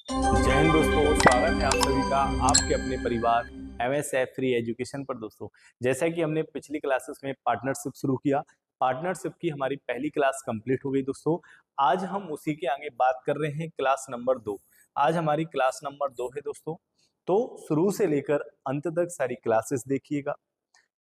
जय हिंद दोस्तों, स्वागत है आप सभी का आपके अपने परिवार MSF फ्री एजुकेशन पर। दोस्तों, जैसा कि हमने पिछली क्लासेस में पार्टनरशिप शुरू किया, पार्टनरशिप की हमारी पहली क्लास कंप्लीट हो गई। दोस्तों, आज हम उसी के आगे बात कर रहे हैं, क्लास नंबर 2। आज हमारी क्लास नंबर 2 है दोस्तों। तो शुरू से लेकर अंत तक सारी क्लासेस देखिएगा।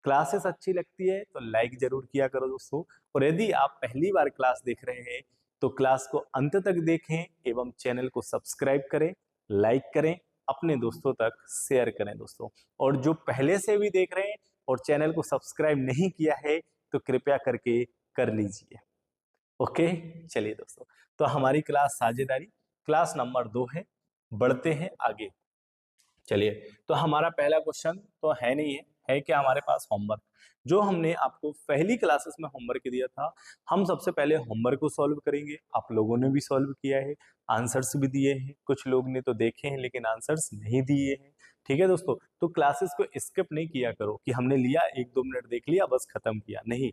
क्लासेस अच्छी लगती है तो लाइक जरूर किया करो दोस्तों। और यदि आप पहली बार क्लास देख रहे हैं तो क्लास को अंत तक देखें एवं चैनल को सब्सक्राइब करें, लाइक करें, अपने दोस्तों तक शेयर करें दोस्तों। और जो पहले से भी देख रहे हैं और चैनल को सब्सक्राइब नहीं किया है तो कृपया करके कर लीजिए। ओके, चलिए दोस्तों, तो हमारी क्लास साझेदारी क्लास नंबर 2 है। बढ़ते हैं आगे। चलिए, तो हमारा पहला क्वेश्चन तो है नहीं है क्या हमारे पास होमवर्क, जो हमने आपको पहली क्लासेस में होमवर्क दिया था। हम सबसे पहले होमवर्क को सॉल्व करेंगे। आप लोगों ने भी सॉल्व किया है, आंसर्स भी दिए हैं, कुछ लोग ने तो देखे हैं लेकिन आंसर्स नहीं दिए हैं। ठीक है दोस्तों, तो क्लासेस को स्किप नहीं किया करो कि हमने लिया 1-2 मिनट देख लिया बस खत्म किया, नहीं।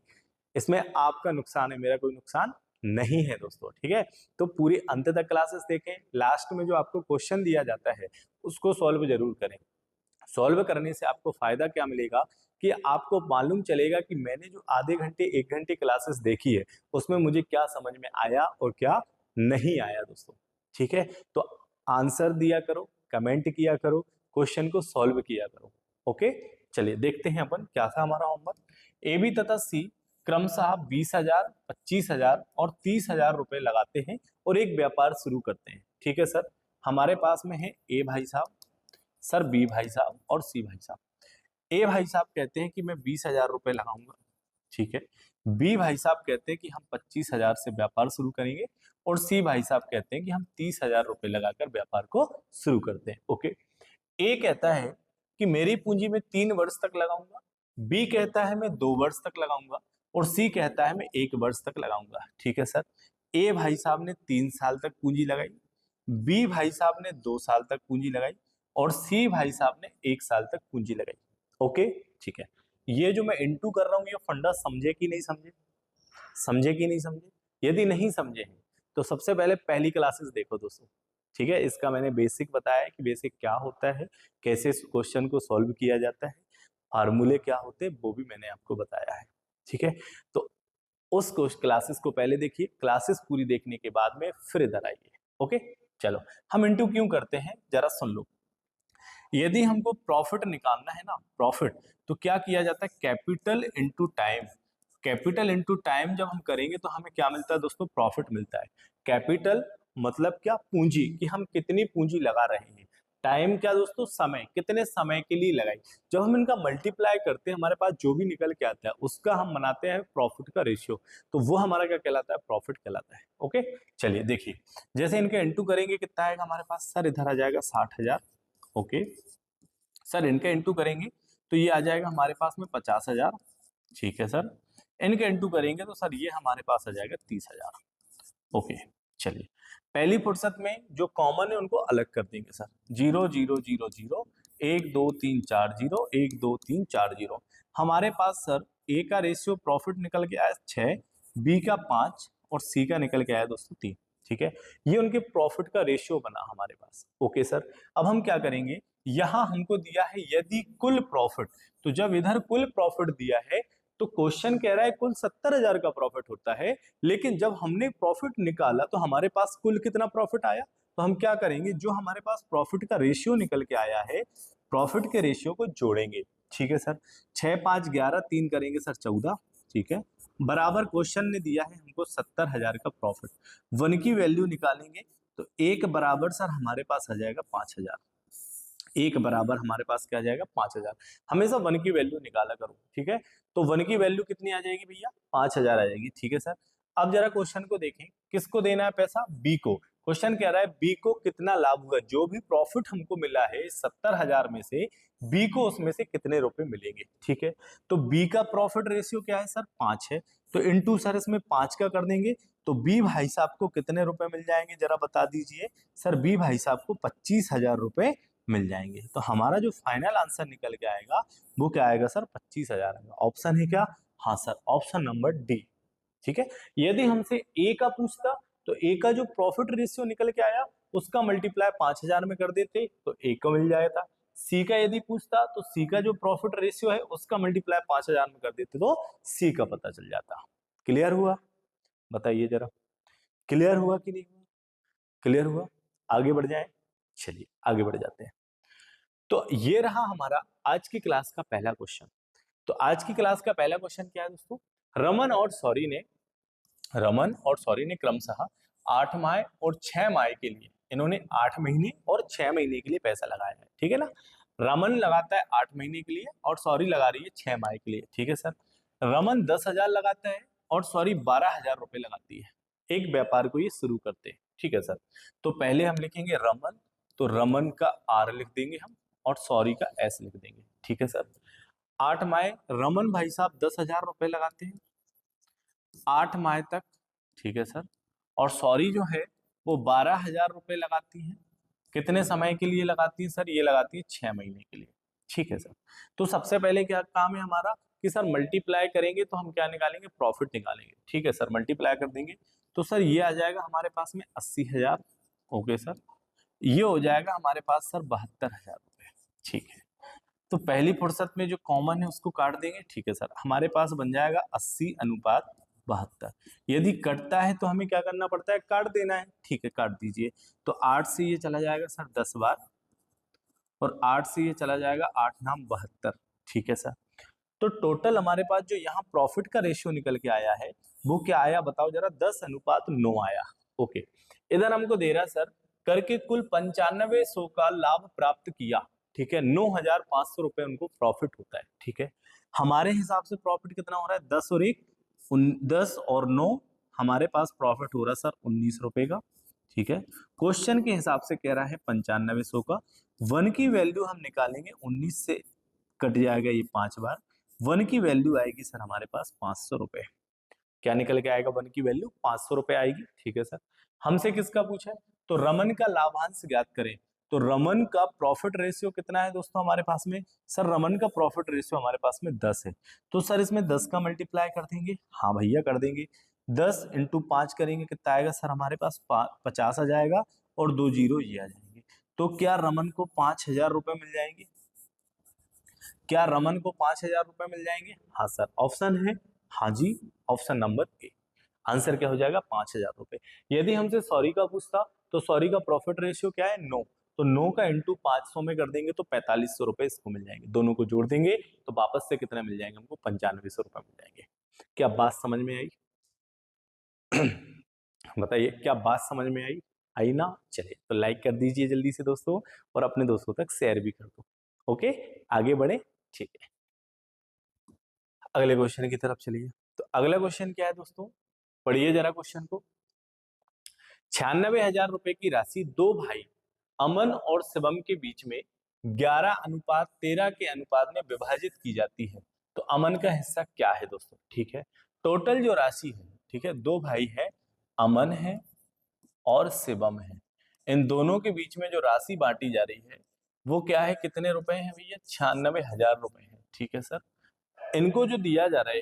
इसमें आपका नुकसान है, मेरा कोई नुकसान नहीं है दोस्तों। ठीक है, तो पूरी अंत तक क्लासेस देखें। लास्ट में जो आपको क्वेश्चन दिया जाता है उसको सॉल्व जरूर करें। सॉल्व करने से आपको फायदा क्या मिलेगा कि आपको मालूम चलेगा कि मैंने जो आधे घंटे 1 घंटे क्लासेस देखी है उसमें मुझे क्या समझ में आया और क्या नहीं आया दोस्तों। ठीक है, तो आंसर दिया करो, कमेंट किया करो, क्वेश्चन को सॉल्व किया करो। ओके, चलिए देखते हैं अपन क्या था हमारा होमवर्क। ए बी तथा सी क्रमशः 20,000, 25,000 और 30,000 रुपए लगाते हैं और एक व्यापार शुरू करते हैं। ठीक है सर, हमारे पास में है ए भाई साहब, सर बी भाई साहब और सी भाई साहब। ए भाई साहब कहते हैं कि मैं 20,000 रुपए लगाऊंगा। ठीक है, बी भाई साहब कहते हैं कि हम 25,000 से व्यापार शुरू करेंगे और सी भाई साहब कहते हैं कि हम 30,000 रुपए लगाकर व्यापार को शुरू करते हैं। ओके, ए कहता है कि मेरी पूंजी में 3 वर्ष तक लगाऊंगा, बी कहता है मैं 2 वर्ष तक लगाऊंगा और सी कहता है मैं 1 वर्ष तक लगाऊंगा। ठीक है सर, ए भाई साहब ने 3 साल तक पूंजी लगाई, बी भाई साहब ने 2 साल तक पूंजी लगाई और सी भाई साहब ने 1 साल तक पूंजी लगाई। ओके, ठीक है, ये जो मैं इंटू कर रहा हूं ये फंडा समझे कि नहीं समझे, समझे कि नहीं समझे? यदि नहीं समझे हैं तो सबसे पहले पहली क्लासेस देखो दोस्तों। ठीक है, इसका मैंने बेसिक बताया है कि बेसिक क्या होता है, कैसे क्वेश्चन को सॉल्व किया जाता है, फार्मूले क्या होते हैं वो भी मैंने आपको बताया है। ठीक है, तो उस क्लासेस को पहले देखिए, क्लासेस पूरी देखने के बाद में फिर इधर आइए। ओके, चलो हम इंटू क्यों करते हैं जरा सुन लो। यदि हमको प्रॉफिट निकालना है ना, प्रॉफिट, तो क्या किया जाता है, capital into time. Capital into time जब हम करेंगे तो हमें क्या मिलता है दोस्तों, प्रॉफिट मिलता है। कैपिटल मतलब क्या, पूंजी, कि हम कितनी पूंजी लगा रहे हैं। टाइम क्या दोस्तों, समय, कितने समय के लिए लगाई। जब हम इनका मल्टीप्लाई करते हैं हमारे पास जो भी निकल के आता है उसका हम बनाते हैं प्रॉफिट का रेशियो, तो वो हमारा क्या कहलाता है, प्रॉफिट कहलाता है। ओके, चलिए देखिए, जैसे इनके इंटू करेंगे कितना आएगा हमारे पास, सर इधर आ जाएगा 60,000। ओके सर, इनका इंटू करेंगे तो ये आ जाएगा हमारे पास में 50,000। ठीक है सर, इनका इंटू करेंगे तो सर ये हमारे पास आ जाएगा 30,000। ओके, चलिए पहली फुर्सत में जो कॉमन है उनको अलग कर देंगे सर। 0 0 0 0, 1 2 3 4 0, 1 2 3 4 0। हमारे पास सर ए का रेशियो प्रॉफिट निकल के आया 6, बी का 5 और सी का निकल के आया दोस्तों 3। ठीक है, ये उनके प्रॉफिट का रेशियो बना हमारे पास। ओके सर, अब हम क्या करेंगे, यहां हमको दिया है यदि कुल प्रॉफिट, तो जब इधर कुल प्रॉफिट दिया है तो क्वेश्चन कह रहा है कुल 70,000 का प्रॉफिट होता है, लेकिन जब हमने प्रॉफिट निकाला तो हमारे पास कुल कितना प्रॉफिट आया। तो हम क्या करेंगे, जो हमारे पास प्रॉफिट का रेशियो निकल के आया है, प्रॉफिट के रेशियो को जोड़ेंगे। ठीक है सर, 6 5 11, 3 करेंगे सर 14। ठीक है, बराबर क्वेश्चन ने दिया है हमको 70,000 का प्रॉफिट। वन की वैल्यू निकालेंगे तो एक बराबर सर हमारे पास आ जाएगा 5,000। एक बराबर हमारे पास क्या आ जाएगा, 5,000। हमेशा वन की वैल्यू निकाला करो। ठीक है, तो वन की वैल्यू कितनी आ जाएगी भैया, 5,000 आ जाएगी। ठीक है सर, अब जरा क्वेश्चन को देखें, किसको देना है पैसा, बी को। क्वेश्चन कह रहा है बी को कितना लाभ हुआ, जो भी प्रॉफिट हमको मिला है 70,000 में से बी को उसमें से कितने रुपए मिलेंगे। ठीक है, तो बी का प्रॉफिट रेशियो क्या है सर, 5 है, तो इंटू सर इसमें 5 का कर देंगे तो बी भाई साहब को कितने रुपए मिल जाएंगे जरा बता दीजिए। सर बी भाई साहब को 25,000 रुपए मिल जाएंगे। तो हमारा जो फाइनल आंसर निकल के आएगा वो क्या आएगा सर, 25,000 आएगा। ऑप्शन है क्या, हाँ सर, ऑप्शन नंबर डी। ठीक है, यदि हमसे ए का पूछता तो ए का जो प्रॉफिट रेशियो निकल के आया उसका मल्टीप्लाई 5000 में कर देते तो ए को मिल जाएगा। सी का यदि पूछता तो सी का जो प्रॉफिट रेशियो है उसका मल्टीप्लाई 5000 में कर देते तो सी का पता चल जाता। क्लियर हुआ? बताइए जरा, क्लियर हुआ कि नहीं हुआ? क्लियर हुआ? आगे बढ़ जाए, चलिए आगे बढ़ जाते हैं। तो ये रहा हमारा आज की क्लास का पहला क्वेश्चन। तो आज की क्लास का पहला क्वेश्चन क्या है दोस्तों? रमन और सौरी ने क्रमशः 8 माह और 6 माह के लिए, इन्होंने 8 महीने और 6 महीने के लिए पैसा लगाया है, ठीक है ना। रमन लगाता है 8 महीने के लिए और सौरी लगा रही है 6 माह के लिए, ठीक है सर। रमन 10,000 लगाता है और सौरी 12,000 रुपए लगाती है। एक व्यापार को ये शुरू करते हैं, ठीक है सर। तो पहले हम लिखेंगे रमन, तो रमन का आर लिख देंगे हम और सौरी का एस लिख देंगे, ठीक है सर। 8 माह रमन भाई साहब 10,000 रुपए लगाते हैं 8 माह तक, ठीक है सर। और सौरी जो है वो 12,000 रुपए लगाती हैं। कितने समय के लिए लगाती है सर? ये लगाती है 6 महीने के लिए, ठीक है सर। तो सबसे पहले क्या काम है हमारा कि सर मल्टीप्लाई करेंगे तो हम क्या निकालेंगे? प्रॉफिट निकालेंगे, ठीक है सर। मल्टीप्लाई कर देंगे तो सर ये आ जाएगा हमारे पास में 80,000, ओके सर। ये हो जाएगा हमारे पास सर 72,000 रुपए, ठीक है। तो पहली फुर्सत में जो कॉमन है उसको काट देंगे, ठीक है सर। हमारे पास बन जाएगा 80:72। यदि कटता है तो हमें क्या करना पड़ता है? काट देना है, ठीक है काट दीजिए। तो 8 से ये चला जाएगा सर 10 बार और 8 से ये चला जाएगा 8 नाम 72, ठीक है सर। तो टोटल हमारे पास जो यहाँ प्रॉफिट का रेशियो निकल के आया है वो क्या आया बताओ जरा? 10:9 आया, ओके। इधर हमको दे रहा सर करके कुल 9500 का लाभ प्राप्त किया, ठीक है। 9,500 रुपए उनको प्रॉफिट होता है, ठीक है। हमारे हिसाब से प्रॉफिट कितना हो रहा है? 10 और 9 हमारे पास प्रॉफिट हो रहा है सर 19 रुपए का, ठीक है। क्वेश्चन के हिसाब से कह रहा है 9500 का। 1 की वैल्यू हम निकालेंगे, 19 से कट जाएगा ये 5 बार। 1 की वैल्यू आएगी सर हमारे पास 500 रुपए। क्या निकल के आएगा? 1 की वैल्यू 500 रुपए आएगी, ठीक है सर। हमसे किसका पूछा है? तो रमन का लाभांश ज्ञात करें। तो रमन का प्रॉफिट रेशियो कितना है दोस्तों हमारे पास में? सर रमन का प्रॉफिट रेशियो हमारे पास में 10 है। तो सर इसमें 10 का मल्टीप्लाई कर देंगे, हाँ भैया कर देंगे। 10 इंटू 5 करेंगे कितना आएगा सर हमारे पास? 50 आ जाएगा और 2 जीरो ये आ जाएंगे। तो क्या रमन को 5,000 रुपए मिल जाएंगे? क्या रमन को 5,000 रुपए मिल जाएंगे? हाँ सर, ऑप्शन है हाँ जी, ऑप्शन नंबर ए। आंसर क्या हो जाएगा? 5,000 रुपए। यदि हमसे सॉरी का पूछता तो सॉरी का प्रॉफिट रेशियो क्या है? 9। तो 9 का इंटू 500 में कर देंगे तो 4500 रुपए इसको मिल जाएंगे। दोनों को जोड़ देंगे तो वापस से कितने मिल जाएंगे हमको? 9500 रुपए मिल जाएंगे। क्या बात समझ में आई? बताइए, क्या बात समझ में आई? आई ना? चलिए तो लाइक कर दीजिए जल्दी से दोस्तों और अपने दोस्तों तक शेयर भी कर दो। ओके, आगे बढ़े, ठीक है। अगले क्वेश्चन की तरफ चलिए। तो अगला क्वेश्चन क्या है दोस्तों? पढ़िए जरा क्वेश्चन को। 96,000 रुपए की राशि दो भाई अमन और शिवम के बीच में 11:13 के अनुपात में विभाजित की जाती है। तो अमन का हिस्सा क्या है दोस्तों? ठीक है, टोटल जो राशि है, ठीक है, दो भाई है, अमन है और शिवम है। इन दोनों के बीच में जो राशि बांटी जा रही है वो क्या है? कितने रुपए हैं भैया? 96,000 रुपए है, ठीक है सर। इनको जो दिया जा रहा है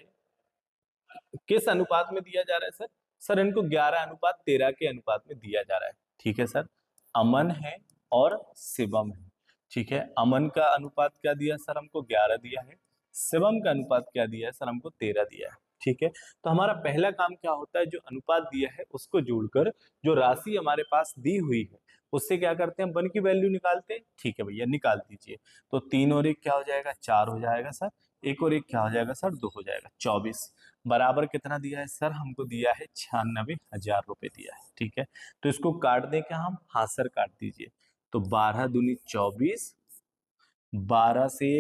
किस अनुपात में दिया जा रहा है सर? सर इनको 11:13 के अनुपात में दिया जा रहा है, ठीक है सर। अमन है और शिवम है, ठीक है। अमन का अनुपात क्या दिया सर? हमको 11 दिया है। शिवम का अनुपात क्या दिया है सर? हमको 13 दिया है, ठीक है। तो हमारा पहला काम क्या होता है? जो अनुपात दिया है उसको जोड़कर जो राशि हमारे पास दी हुई है उससे क्या करते हैं? 1 की वैल्यू निकालते हैं, ठीक है भैया निकाल दीजिए। तो 3 और 1 क्या हो जाएगा? 4 हो जाएगा सर। 1 और 1 क्या हो जाएगा सर? 2 हो जाएगा। 24 बराबर कितना दिया है सर? हमको दिया है 96,000 रुपए दिया है, ठीक है। तो इसको काट दें क्या हम? हाँ सर काट दीजिए। तो 12 दूनी 24, 12 से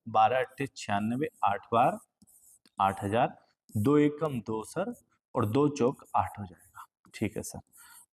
12 अट्ठे 96, 8 बार 8,000, 2 एकम 2 सर और 2 चौक 8 हो जाएगा, ठीक है सर।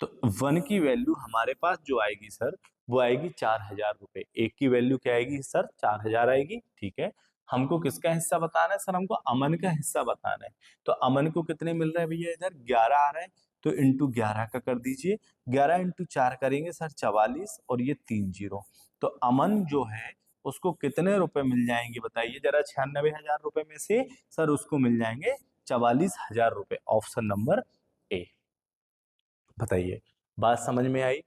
तो 1 की वैल्यू हमारे पास जो आएगी सर वो आएगी 4,000 रुपए। 1 की वैल्यू क्या आएगी सर? 4,000 आएगी, ठीक है। हमको किसका हिस्सा बताना है सर? हमको अमन का हिस्सा बताना है। तो अमन को कितने मिल रहा है भैया? इधर 11 आ रहा है तो इंटू 11 का कर दीजिए। 11 इंटू 4 करेंगे सर 44 और ये 3 जीरो। तो अमन जो है उसको कितने रुपए मिल जाएंगे बताइए जरा? 96,000 रुपए में से सर उसको मिल जाएंगे 44,000 रुपए। Option number A. बताइए, बात समझ में आई?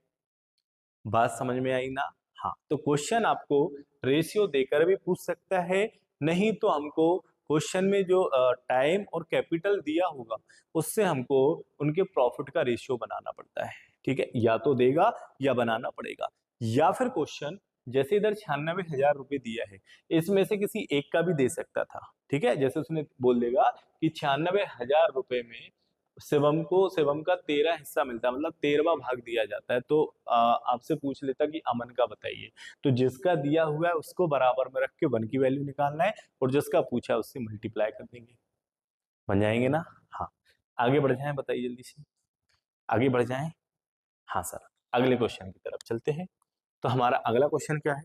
बात समझ में आई ना? हाँ, तो क्वेश्चन आपको रेशियो देकर भी पूछ सकता है, नहीं तो हमको क्वेश्चन में जो टाइम और कैपिटल दिया होगा उससे हमको उनके प्रॉफिट का रेशियो बनाना पड़ता है। ठीक है, या तो देगा या बनाना पड़ेगा, या फिर क्वेश्चन जैसे इधर 96,000 रुपये दिया है, इसमें से किसी एक का भी दे सकता था। ठीक है, जैसे उसने बोल देगा कि 96,000 रुपये में शिवम का 13 हिस्सा मिलता है, मतलब 13वां भाग दिया जाता है, तो आपसे पूछ लेता कि अमन का बताइए। तो जिसका दिया हुआ है उसको बराबर में रख के 1 की वैल्यू निकालना है, और जिसका पूछा है उससे मल्टीप्लाई कर देंगे। बन जाएंगे ना? हाँ, आगे बढ़ जाएं, बताइए जल्दी से, आगे बढ़ जाएं। हाँ सर, अगले क्वेश्चन की तरफ चलते हैं। तो हमारा अगला क्वेश्चन क्या है?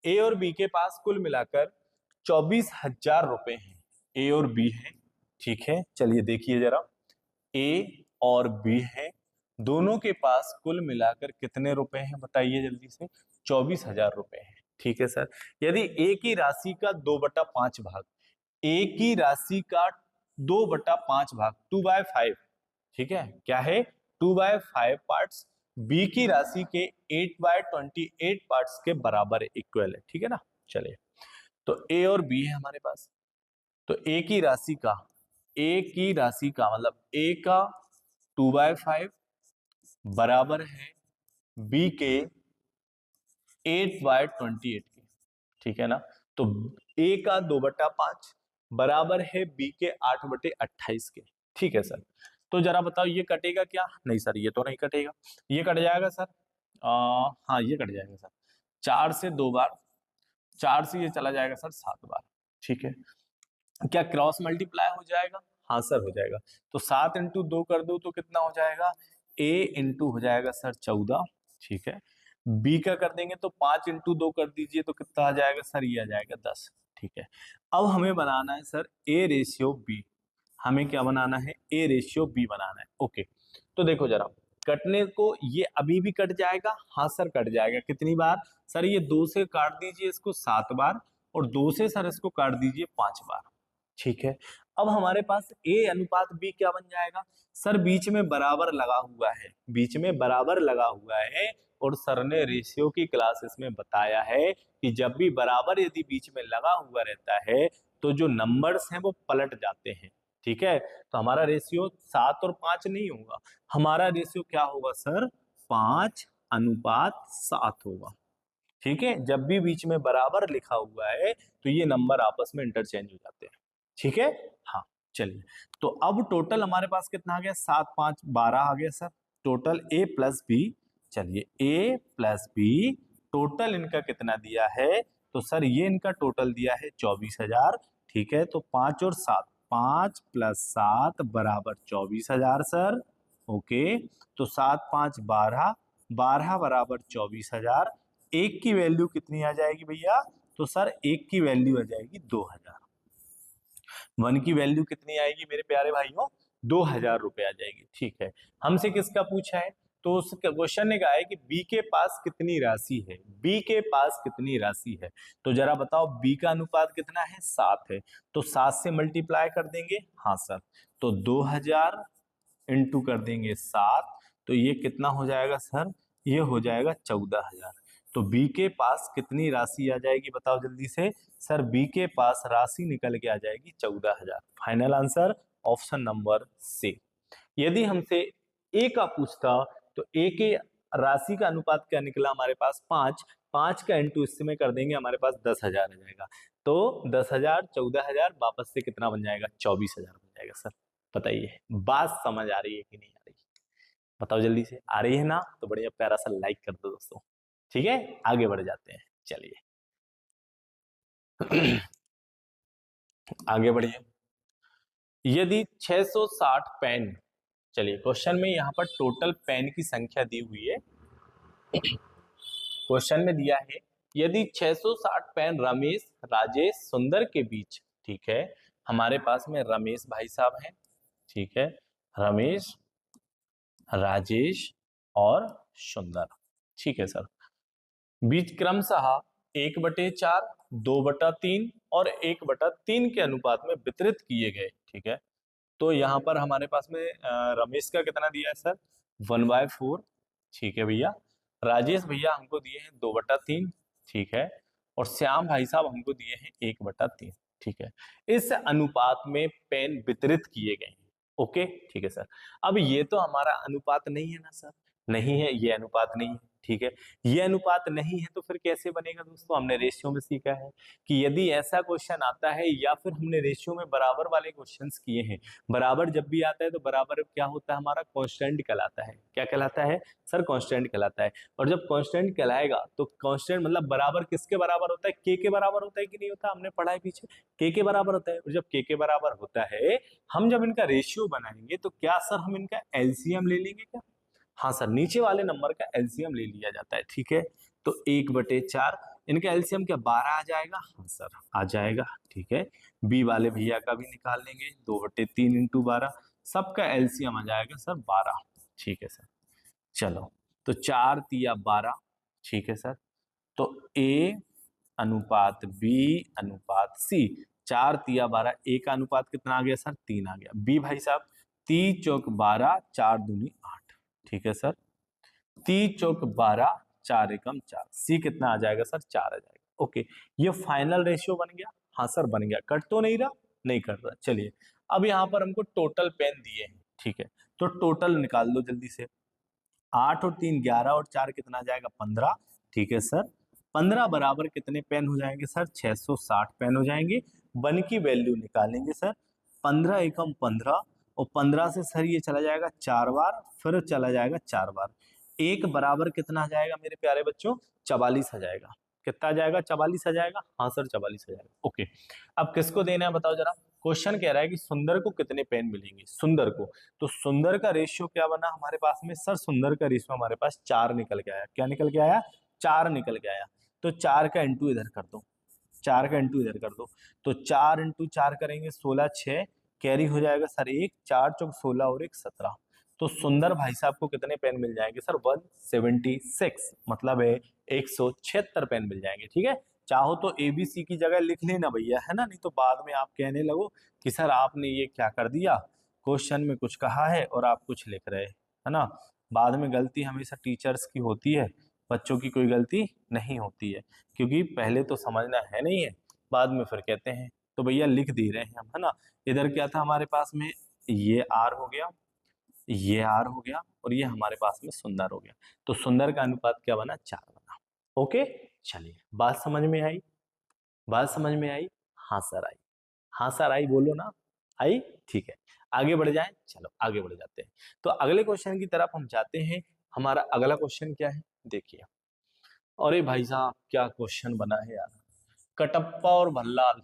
ए और बी के पास कुल मिलाकर 24,000 रुपए हैं। ए और बी है, ठीक है, चलिए देखिए जरा। ए और बी है, दोनों के पास कुल मिलाकर कितने रुपए हैं बताइए जल्दी से? 24,000 रुपए हैं। ठीक है सर, यदि ए की राशि का 2/5 भाग, ए की राशि का 2/5 भाग 2/5, ठीक है, क्या है? 2/5 पार्ट्स बी की राशि के 8/28 पार्ट्स के बराबर इक्वल है। ठीक है ना? चलिए, तो ए और बी है हमारे पास। तो ए की राशि का मतलब ए का 2/5 बराबर है बी के 8/28 के। ठीक है ना? तो ए का 2/5 बराबर है बी के 8/28 के। ठीक है सर, तो जरा बताओ ये कटेगा क्या? नहीं सर, ये तो नहीं कटेगा। ये कट जाएगा सर, हाँ ये कट जाएगा सर। 4 से 2 बार, 4 से ये चला जाएगा सर 7 बार। ठीक है, क्या क्रॉस मल्टीप्लाई हो जाएगा? हाँ सर हो जाएगा। तो 7 इंटू 2 कर दो तो कितना हो जाएगा? ए इंटू हो जाएगा सर 14। ठीक है, बी का कर देंगे तो 5 इंटू 2 कर दीजिए तो कितना आ जाएगा सर? ये आ जाएगा 10। ठीक है, अब हमें बनाना है सर ए रेशियो बी। हमें क्या बनाना है? ए रेशियो बी बनाना है। ओके, तो देखो जरा, कटने को ये अभी भी कट जाएगा। हाँ सर कट जाएगा। कितनी बार सर? ये 2 से काट दीजिए इसको 7 बार, और 2 से सर इसको काट दीजिए 5 बार। ठीक है, अब हमारे पास ए अनुपात बी क्या बन जाएगा? सर बीच में बराबर लगा हुआ है, बीच में बराबर लगा हुआ है, और सर ने रेशियो की क्लासेस में बताया है कि जब भी बराबर यदि बीच में लगा हुआ रहता है तो जो नंबर्स हैं वो पलट जाते हैं। ठीक है, तो हमारा रेशियो 7 और 5 नहीं होगा, हमारा रेशियो क्या होगा सर? 5:7 होगा। ठीक है, जब भी बीच में बराबर लिखा हुआ है तो ये नंबर आपस में इंटरचेंज हो जाते हैं। ठीक है, हाँ चलिए, तो अब टोटल हमारे पास कितना आ गया? 7 5 12 आ गया sir, total A plus B. चलिए, ए प्लस बी टोटल इनका कितना दिया है? तो सर ये इनका टोटल दिया है 24,000। ठीक है, तो 5 और 7, 5 + 7 बराबर 24,000 सर। ओके, तो 7 5 12, 12 बराबर 24,000। एक की वैल्यू कितनी आ जाएगी भैया? तो सर एक की वैल्यू आ जाएगी 2,000। 1 की वैल्यू कितनी आएगी मेरे प्यारे भाइयों? 2,000 रुपए आ जाएगी। ठीक है, हमसे किसका पूछा है? तो उस क्वेश्चन ने कहा है कि बी के पास कितनी राशि है, बी के पास कितनी राशि है। तो जरा बताओ, बी का अनुपात कितना है? 7 है, तो 7 से मल्टीप्लाई कर देंगे। हाँ सर, तो 2,000 इंटू कर देंगे 7, तो ये कितना हो जाएगा सर? ये हो जाएगा 14,000। तो बी के पास कितनी राशि आ जाएगी बताओ जल्दी से? सर बी के पास राशि निकल के आ जाएगी 14,000। Final answer option number C. यदि हमसे ए का पूछता तो ए के राशि का अनुपात क्या निकला हमारे पास? 5। 5 का इंटू इसमें कर देंगे, हमारे पास 10,000 आ जाएगा। तो 10,000 14,000 वापस से कितना बन जाएगा? 24,000 बन जाएगा सर। बताइए, बात समझ आ रही है कि नहीं आ रही? बताओ जल्दी से, आ रही है ना? तो बढ़िया प्यारा सा लाइक कर दो दोस्तों। ठीक है, आगे बढ़ जाते हैं, चलिए आगे बढ़िए। यदि 660 पेन, चलिए क्वेश्चन में यहाँ पर टोटल पेन की संख्या दी हुई है। क्वेश्चन में दिया है यदि 660 पेन रमेश राजेश सुंदर के बीच, ठीक है, हमारे पास में रमेश भाई साहब हैं, ठीक है, रमेश राजेश और सुंदर, ठीक है सर, बीच क्रमशः 1/4, 2/3 और 1/3 के अनुपात में वितरित किए गए। ठीक है, तो यहाँ पर हमारे पास में रमेश का कितना दिया है सर? 1/4, ठीक है भैया। राजेश भैया हमको दिए हैं 2/3, ठीक है। और श्याम भाई साहब हमको दिए हैं 1/3, ठीक है। इस अनुपात में पेन वितरित किए गए हैं। ओके, ठीक है सर। अब ये तो हमारा अनुपात नहीं है ना सर, नहीं है, ये अनुपात नहीं है, ठीक है। ये अनुपात नहीं है तो फिर कैसे बनेगा दोस्तों? हमने रेशियो में सीखा है कि यदि ऐसा क्वेश्चन आता है, या फिर हमने रेशियो में बराबर वाले क्वेश्चंस किए हैं, बराबर जब भी आता है तो बराबर क्या होता है हमारा? कांस्टेंट कहलाता है। क्या कहलाता है सर? कांस्टेंट कहलाता है। और जब कांस्टेंट कहलाएगा तो कांस्टेंट मतलब बराबर किसके बराबर होता है? के बराबर होता है कि नहीं होता? हमने पढ़ा है पीछे, के बराबर होता है। और जब के बराबर होता है, हम जब इनका रेशियो बनाएंगे तो क्या सर हम इनका एलसीएम ले लेंगे क्या? हाँ सर, नीचे वाले नंबर का एलसीएम ले लिया जाता है, ठीक है। तो 1/4, इनका एलसीएम क्या 12 आ जाएगा? हाँ सर आ जाएगा, ठीक है। बी वाले भैया का भी निकाल लेंगे, 2/3 इंटू 12, सबका एलसीएम आ जाएगा सर 12, ठीक है सर। चलो, तो 4×3 = 12, ठीक है सर। तो ए अनुपात बी अनुपात सी, 4×3 = 12, ए का अनुपात कितना आ गया सर? 3 आ गया। बी भाई साहब 3×4 = 12, 4×2 = 8, ठीक है सर। 3×4 = 4×1 = 4, सी कितना आ जाएगा सर? 4 आ जाएगा। ओके, ये फाइनल रेशियो बन गया। हाँ सर बन गया। कट तो नहीं रहा? नहीं कट रहा। चलिए, अब यहाँ पर हमको टोटल पेन दिए हैं, ठीक है। तो टोटल निकाल लो जल्दी से। 8 और 3 11 और 4 कितना आ जाएगा? 15, ठीक है सर। 15 बराबर कितने पेन हो जाएंगे सर? 660 पेन हो जाएंगे। वन की वैल्यू निकालेंगे सर। 15 एकम 15, और 15 से सर ये चला जाएगा 4 बार, फिर चला जाएगा 4 बार। एक बराबर कितना आ जाएगा मेरे प्यारे बच्चों? 44 आ जाएगा। कितना आ जाएगा? 44 आ जाएगा। हाँ सर 44 आ जाएगा। ओके, अब किसको देना है बताओ जरा? क्वेश्चन कह रहा है कि सुंदर को कितने पेन मिलेंगे? सुंदर को, तो सुंदर का रेशियो क्या बना हमारे पास में? सर सुंदर का रेशियो हमारे पास 4 निकल के आया। क्या निकल के आया? 4 निकल के आया। तो 4 का इंटू इधर कर दो, 4 का इंटू इधर कर दो। तो 4 इंटू 4 करेंगे 16, 6 कैरी हो जाएगा सर 1, 4×4 = 16 और 1 17। तो सुंदर भाई साहब को कितने पेन मिल जाएंगे सर? 176, मतलब है 176 पेन मिल जाएंगे, ठीक है। चाहो तो एबीसी की जगह लिख लेना भैया, है ना, नहीं तो बाद में आप कहने लगो कि सर आपने ये क्या कर दिया, क्वेश्चन में कुछ कहा है और आप कुछ लिख रहे, है ना। बाद में गलती हमेशा टीचर्स की होती है, बच्चों की कोई गलती नहीं होती है, क्योंकि पहले तो समझना है नहीं है, बाद में फिर कहते हैं। तो भैया लिख दे रहे हैं हम, है ना। इधर क्या था हमारे पास में? ये आर हो गया, ये आर हो गया, और ये हमारे पास में सुंदर हो गया। तो सुंदर का अनुपात क्या बना? 4 बना। ओके, चलिए, बात समझ में आई? बात समझ में आई? हाँ सर आई। हाँ सर आई, बोलो ना। आई, ठीक है। आगे बढ़ जाएं, चलो आगे बढ़ जाते हैं। तो अगले क्वेश्चन की तरफ हम जाते हैं। हमारा अगला क्वेश्चन क्या है देखिए। अरे भाई साहब क्या क्वेश्चन बना है यार, कटप्पा और भल्लाल।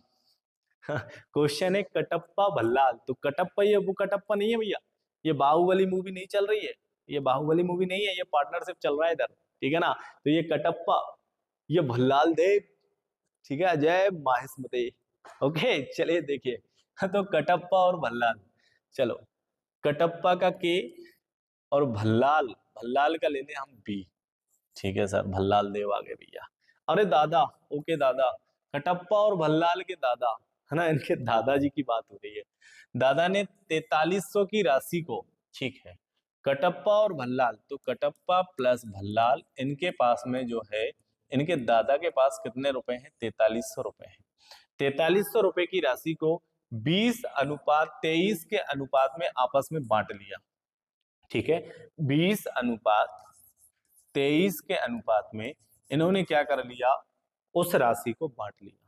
क्वेश्चन है कटप्पा भल्लाल। तो कटप्पा, ये वो कटप्पा नहीं है भैया, ये बाहुबली मूवी नहीं चल रही है, ये बाहुबली मूवी नहीं है, ये पार्टनरशिप चल रहा है इधर, ठीक है ना। तो ये कटप्पा, ये भल्लाल देव, ठीक है, अजय माहिस्मती। ओके, चलिए देखिए। तो कटप्पा और भल्लाल, चलो, कटप्पा का के और भल्लाल, भल्लाल का लेने हम बी, ठीक है सर। भल्लाल देव आ गए भैया। अरे दादा, ओके दादा, कटप्पा और भल्लाल के दादा, है ना, इनके दादाजी की बात हो रही है। दादा ने 4300 की राशि को, ठीक है, कटप्पा और भल्लाल, तो कटप्पा प्लस भल्लाल, इनके पास में जो है, इनके दादा के पास कितने रुपए हैं? 4300 रुपए हैं। 4300 रुपए की राशि को 20:23 के अनुपात में आपस में बांट लिया, ठीक है। 20:23 के अनुपात में इन्होंने क्या कर लिया? उस राशि को बांट लिया,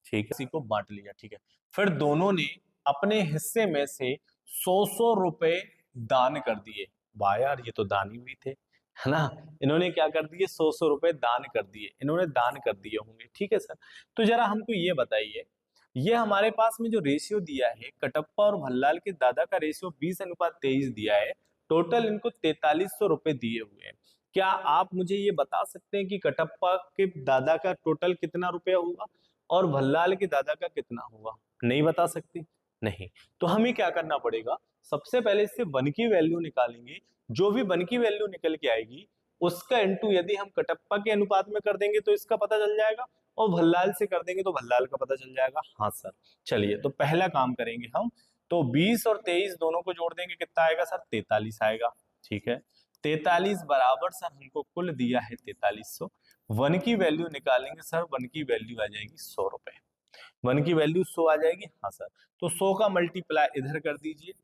ठीक है, राशि को बांट लिया, ठीक है। फिर दोनों ने अपने हिस्से में से 100 रुपए दान कर दिए। वाह यार, ये तो दानी हुई थे, है ना। इन्होंने क्या कर दिए? 100 रुपए दान कर दिए, इन्होंने दान कर दिए होंगे, ठीक है सर। तो जरा हमको ये बताइए, ये हमारे पास में जो रेशियो दिया है, कटप्पा और भल्लाल के दादा का रेशियो 20:23 दिया है, टोटल इनको 4300 रुपए दिए हुए हैं। क्या आप मुझे ये बता सकते हैं कि कटप्पा के दादा का टोटल कितना रुपया होगा और भल्लाल के दादा का कितना होगा? नहीं बता सकते? नहीं। तो हमें क्या करना पड़ेगा? सबसे पहले इससे वन की वैल्यू निकालेंगे। जो भी वन की वैल्यू निकल के आएगी, उसका इंटू यदि हम कटप्पा के अनुपात में कर देंगे तो इसका पता चल जाएगा, और भल्लाल से कर देंगे तो भल्लाल का पता चल जाएगा। हाँ सर, चलिए, तो पहला काम करेंगे हम। तो 20 और 23 दोनों को जोड़ देंगे, कितना आएगा सर? 43 आएगा, ठीक है। 43 बराबर सर हमको कुल दिया है 4300। 1 की वैल्यू निकालेंगे सर, 1 की वैल्यू आ जाएगी 100 रुपए। 1 की वैल्यू 100 आ जाएगी, हाँ सर। तो 100 का मल्टीप्लाई इधर कर दीजिए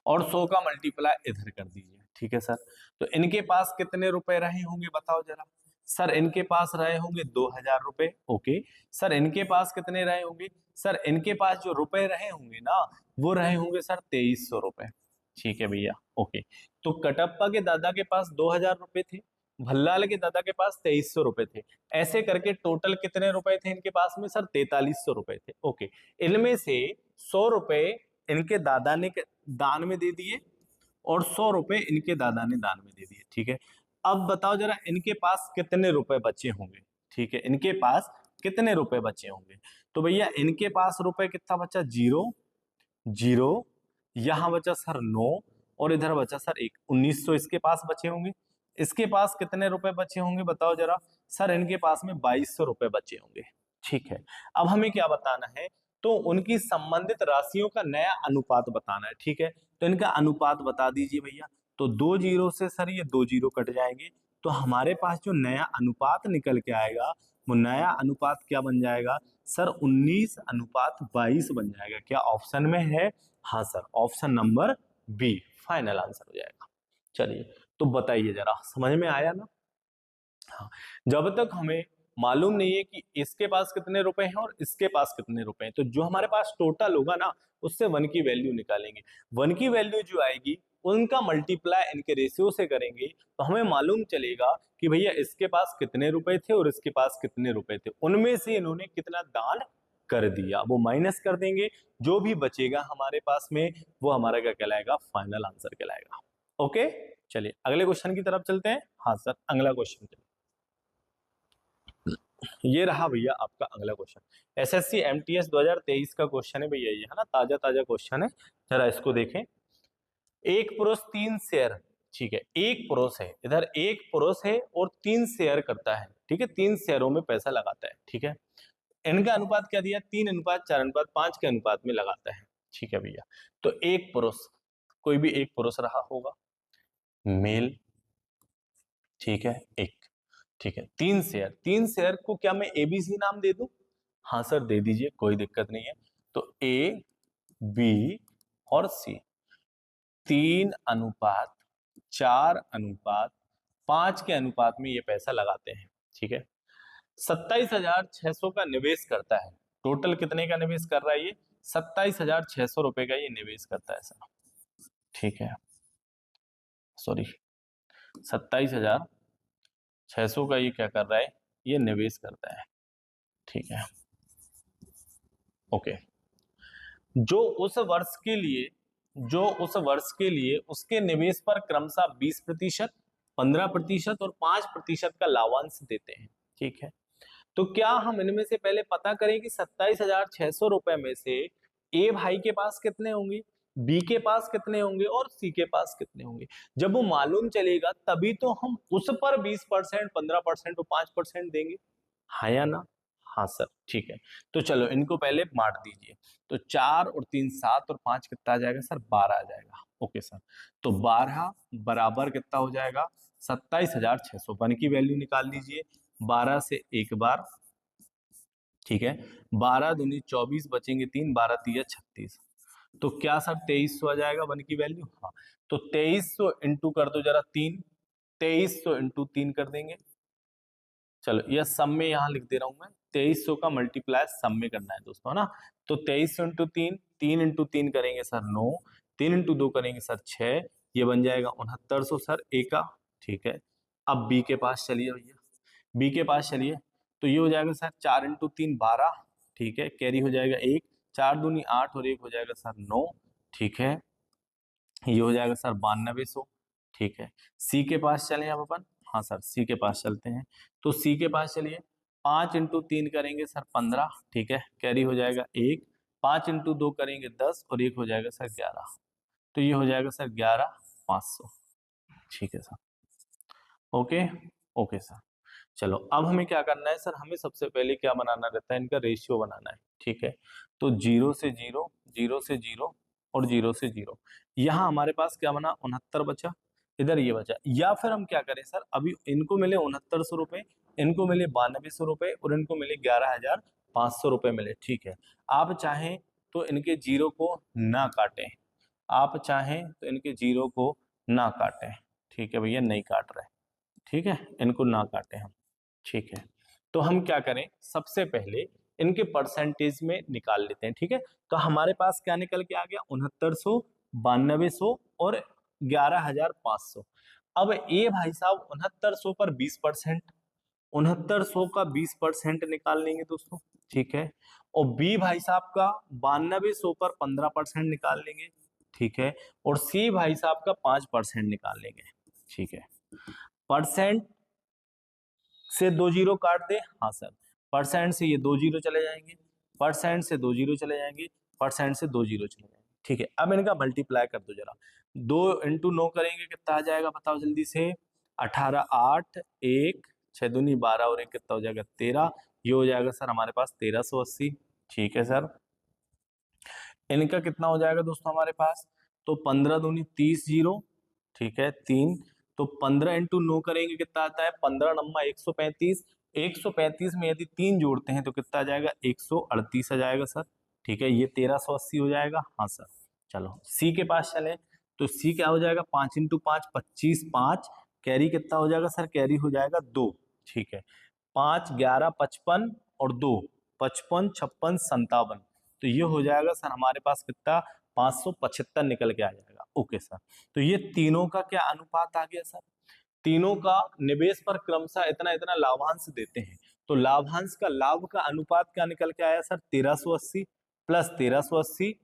और 100 का मल्टीप्लाई इधर कर दीजिए, ठीक है सर। तो इनके पास कितने रुपए रहे होंगे बताओ जरा। सर इनके पास रहे होंगे 2000 रुपए। ओके सर, इनके पास कितने रहे होंगे। सर इनके पास जो रुपए रहे होंगे ना, वो रहे होंगे सर 2300 रुपए। ठीक है भैया, ओके। तो कटप्पा के दादा के पास 2000 रुपए थे, भल्लाल के दादा के पास 2300 रुपए थे। ऐसे करके टोटल कितने रुपए थे इनके पास में सर, 4300 रुपए थे। ओके, इनमें से 100 रुपए इनके दादा ने दान में दे दिए और 100 रुपए इनके दादा ने दान में दे दिए, ठीक है। अब बताओ जरा इनके पास कितने रुपए बचे होंगे। ठीक है, इनके पास कितने रुपए बचे होंगे। तो भैया इनके पास रुपए कितना बचा, 0 0, यहां बचा सर 9 और इधर बचा सर 1, 1900 इसके पास बचे होंगे। इसके पास कितने रुपए बचे होंगे बताओ जरा। सर इनके पास में 2200 रुपए बचे होंगे, ठीक है। अब हमें क्या बताना है, तो उनकी संबंधित राशियों का नया अनुपात बताना है, ठीक है। तो इनका अनुपात बता दीजिए भैया। तो 2 जीरो से सर ये 2 जीरो कट जाएंगे, तो हमारे पास जो नया अनुपात निकल के आएगा, वो नया अनुपात क्या बन जाएगा सर, 19:22 बन जाएगा। क्या ऑप्शन में है, हाँ sir, option number B final answer हो जाएगा। चलिए, तो बताइए जरा, समझ में आया ना। हाँ, जब तक हमें मालूम नहीं है कि इसके पास कितने रुपए हैं और इसके पास कितने रुपए हैं, तो जो हमारे पास टोटल होगा ना, उससे 1 की वैल्यू निकालेंगे। 1 की वैल्यू जो आएगी, उनका मल्टीप्लाई इनके रेशियो से करेंगे, तो हमें मालूम चलेगा कि भैया इसके पास कितने रुपए थे और इसके पास कितने रुपए थे, उनमें से इन्होंने कितना दान कर दिया, वो माइनस कर देंगे। जो भी बचेगा हमारे पास में, वो हमारा क्या कहलाएगा, फाइनल आंसर कहलाएगा। ओके, चलिए अगले क्वेश्चन की तरफ चलते हैं। हाँ सर, अगला क्वेश्चन ये रहा भैया आपका अगला क्वेश्चन। एसएससी एमटीएस 2023 का क्वेश्चन है भैया, ये है ना, ताजा ताजा क्वेश्चन है। जरा इसको देखें। एक पुरुष 3 शेयर, ठीक है, एक पुरुष है, इधर एक पुरुष है और 3 शेयर करता है, ठीक है, 3 शेयरों में पैसा लगाता है, ठीक है। इनका अनुपात क्या दिया, 3:4:5 के अनुपात में लगाता है, ठीक है भैया। तो एक पुरुष, कोई भी एक पुरुष रहा होगा, मेल, ठीक है, एक, ठीक है। 3 शेयर, 3 शेयर को क्या मैं एबीसी नाम दे दूं, हाँ सर दे दीजिए, कोई दिक्कत नहीं है। तो ए, बी और सी, 3:4:5 के अनुपात में ये पैसा लगाते हैं, ठीक है। 27,600 का निवेश करता है। टोटल कितने का निवेश कर रहा है ये, 27,600 रुपए का ये निवेश करता है सर, ठीक है, सॉरी, 27,600 का ये क्या कर रहा है, ये निवेश करता है, ठीक है, ओके। जो उस वर्ष के लिए उसके निवेश पर क्रमशः 20%, 15% और 5% का लाभांश देते हैं, ठीक है। तो क्या हम इनमें से पहले पता करें कि 27,600 रुपए में से ए भाई के पास कितने होंगे, बी के पास कितने होंगे और सी के पास कितने होंगे। जब वो मालूम चलेगा तभी तो हम उस पर 20%, 15% और 5% देंगे, हाँ या ना। हाँ सर, ठीक है। तो चलो इनको पहले बांट दीजिए। तो 4 और 3 7 और 5 कितना आ जाएगा सर, 12 आ जाएगा। ओके सर, तो 12 बराबर कितना हो जाएगा, 27,600। 1 की वैल्यू निकाल लीजिए, 12 से एक बार, ठीक है, 12 दूनी 24, बचेंगे 3, 12 तिया 36। तो क्या सर 2300 आ जाएगा 1 की वैल्यू, हाँ। तो 2300 इंटू कर दो जरा 3, 2300 इंटू 3 कर देंगे। चलो यह सब में यहाँ लिख दे रहा हूं मैं, 2300 का मल्टीप्लाई सब में करना है दोस्तों, है ना। तो 2300 इंटू 3, 3 इंटू 3 करेंगे सर 9, 3 इंटू 2 करेंगे सर 6, ये बन जाएगा 6900 सर ए का, ठीक है। अब बी के पास चलिए भैया, बी के पास चलिए। तो ये हो जाएगा सर 4 इंटू 3 12, ठीक है, कैरी हो जाएगा 1, 4 दूनी 8 और 1 हो जाएगा सर 9, ठीक है। ये हो जाएगा सर 9200, ठीक है। सी के पास चलें अब अपन, हाँ सर सी के पास चलते हैं। तो सी के पास चलिए, 5 इंटू 3 करेंगे सर 15, ठीक है, कैरी हो जाएगा 1, 5 इंटू 2 करेंगे 10 और 1 हो जाएगा सर 11। तो ये हो जाएगा सर 11,500, ठीक है सर, ओके, ओके सर। चलो अब हमें क्या करना है सर, हमें सबसे पहले क्या बनाना रहता है, इनका रेशियो बनाना है, ठीक है। तो 0 से 0, 0 से 0 और 0 से 0, यहाँ हमारे पास क्या बना, 69 बचा। इधर ये बचा, या फिर हम क्या करें सर, अभी इनको मिले 6900 रुपए, इनको मिले 9200 रुपए और इनको मिले 11500 रुपए मिले, ठीक है। आप चाहें तो इनके जीरो को ना काटें, आप चाहें तो इनके जीरो को ना काटें, ठीक है भैया, नहीं काट रहे, ठीक है, इनको ना काटें हम, ठीक है। तो हम क्या करें, सबसे पहले इनके परसेंटेज में निकाल लेते हैं, ठीक है। तो हमारे पास क्या निकल के आ गया, 6900, 9200 और 11500। अब ए भाई साहब 6900 पर 20%, 6900 का 20% निकाल लेंगे दोस्तों, ठीक है। और बी भाई साहब का 9200 पर 15% निकाल लेंगे, ठीक है। और सी भाई साहब का 5% निकाल लेंगे, ठीक है। परसेंट से 2 जीरो काट दे, हाँ सर, परसेंट से ये 2 जीरो चले जाएंगे, परसेंट से 2 जीरो चले जाएंगे, परसेंट से 2 जीरो चले जाएंगे, ठीक है। अब इनका मल्टीप्लाई कर दो जरा, 2 × 9 करेंगे कितना आ जाएगा बताओ जल्दी से, 18, 8, 1, 6 दूनी 12 और 1 कितना हो जाएगा 13, ये हो जाएगा सर हमारे पास 1380, ठीक है सर। इनका कितना हो जाएगा दोस्तों हमारे पास, तो 15 दूनी 30 जीरो, ठीक है 3, तो 15 × 9 करेंगे कितना आता है, 15 नम्मा 135, 135 में यदि 3 जोड़ते हैं तो कितना आ जाएगा, 138 आ जाएगा सर, ठीक है। ये 1380 हो जाएगा, हाँ सर। चलो सी के पास चले, तो सी क्या हो जाएगा, 5 × 5 25, 5 कैरी कितना हो जाएगा सर, कैरी हो जाएगा 2, ठीक है। 5, 11, 55 और 2, 55, 56, 57, तो ये हो जाएगा सर हमारे पास कितना, 575 निकल के आ जाएगा, ओके सर। तो ये तीनों का क्या अनुपात आ गया सर, तीनों का निवेश पर क्रमशः इतना इतना लाभांश देते हैं, तो लाभांश का लाभ का अनुपात क्या निकल के आया सर, 1380 प्लस 1380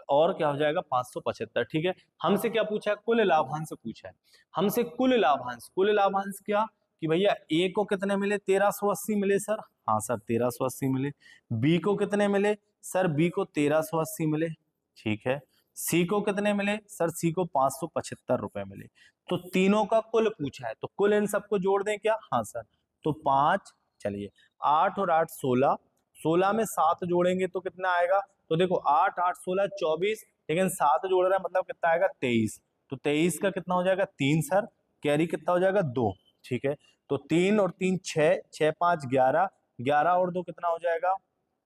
और क्या हो जाएगा 575, ठीक है। हमसे क्या पूछा है, कुल लाभांश पूछा है हमसे, कुल लाभांश, कुल लाभांश क्या कि भैया ए को कितने मिले, 1380 मिले सर, हाँ सर 1380 मिले। बी को कितने मिले सर, बी को 1380 मिले, ठीक है। सी को कितने मिले सर, सी को 575 रुपए मिले। तो तीनों का कुल पूछा है, तो कुल इन सबको जोड़ दें क्या, हाँ सर। तो 5, चलिए 8 और 8 16, 16 में 7 जोड़ेंगे तो कितना आएगा, तो देखो 8, 8, 16, 24, लेकिन 7 जोड़ रहा है मतलब कितना आएगा 23, तो 23 का कितना हो जाएगा 3 सर, कैरी कितना हो जाएगा 2, ठीक है। तो 3 और 3 6, 6, 5 11, 11 और 2 कितना हो जाएगा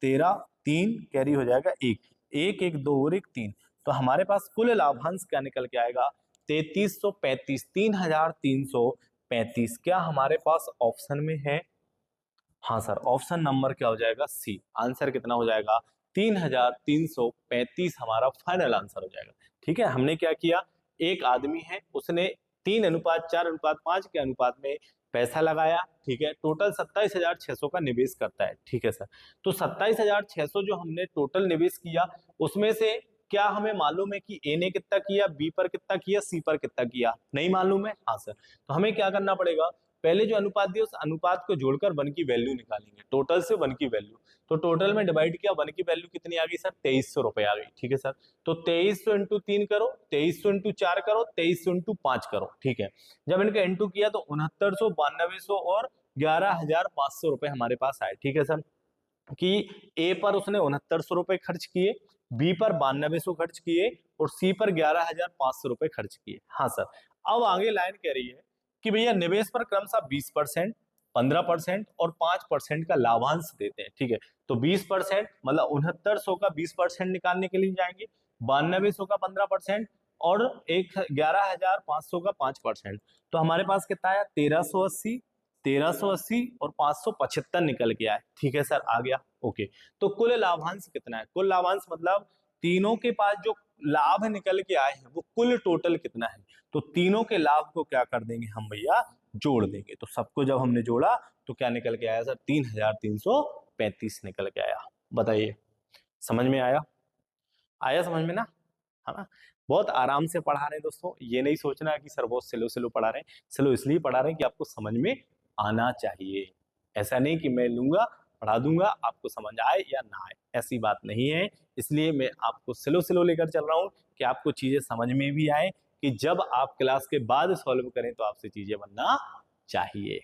13, 3 कैरी हो जाएगा 1, 1, 1, 2 और 1 3। तो हमारे पास कुल लाभांश क्या निकल के आएगा, 3335, 3335। क्या हमारे पास ऑप्शन में है, हाँ सर, ऑप्शन नंबर क्या हो जाएगा, सी। आंसर कितना हो जाएगा, 3335 हमारा फाइनल आंसर हो जाएगा, ठीक है। हमने क्या किया, एक आदमी है उसने 3:4:5 के अनुपात में पैसा लगाया, ठीक है, टोटल 27,600 का निवेश करता है, ठीक है सर। तो 27,600 जो हमने टोटल निवेश किया, उसमें से क्या हमें मालूम है कि ए ने कितना किया, बी पर कितना किया, सी पर कितना किया, नहीं मालूम है, हाँ सर। तो हमें क्या करना पड़ेगा, पहले जो अनुपात दिया उस अनुपात को जोड़कर 1 की वैल्यू निकालेंगे, टोटल से 1 की वैल्यू, तो टोटल में डिवाइड किया, 1 की वैल्यू कितनी आ गई सर, 2300 रुपए आ गई, ठीक है सर। तो 2300 इंटू 3 करो, 2300 इंटू 4 करो, 2300 इंटू 5 करो, ठीक है। जब इनका इंटू किया तो 6900, 9200 और 11,500 रुपए हमारे पास आए, ठीक है सर। कि ए पर उसने 6900 रुपए खर्च किए, बी पर 9200 खर्च किए और सी पर 11,500 रुपए खर्च किए, हाँ सर। अब आगे लाइन कह रही है कि भैया निवेश पर क्रमशः 20%, 15% और 5% का लाभांश देते हैं, ठीक है। तो 20% मतलब 6900 का 20% निकालने के लिए जाएंगे, 9200 का 15% और 11,500 का 5%। तो हमारे पास कितना आया, 1380, 1380 और 575 निकल के आए, ठीक है सर, आ गया, ओके। तो कुल लाभांश कितना है, कुल लाभांश मतलब तीनों के पास जो लाभ निकल के आए हैं वो कुल टोटल कितना है, तो तीनों के लाभ को क्या कर देंगे हम भैया, जोड़ देंगे। तो सबको जब हमने जोड़ा तो क्या निकल के आया सर, 3,335 निकल के आया। बताइए, समझ में आया, आया समझ में ना, है ना। बहुत आराम से पढ़ा रहे हैं दोस्तों, ये नहीं सोचना कि सर बहुत स्लो स्लो पढ़ा रहे हैं, स्लो इसलिए पढ़ा रहे हैं कि आपको समझ में आना चाहिए। ऐसा नहीं कि मैं लूंगा पढ़ा दूंगा आपको समझ आए या ना आए, ऐसी बात नहीं है। इसलिए मैं आपको स्लो स्लो लेकर चल रहा हूँ कि आपको चीजें समझ में भी आए, कि जब आप क्लास के बाद सॉल्व करें तो आपसे चीजें बनना चाहिए,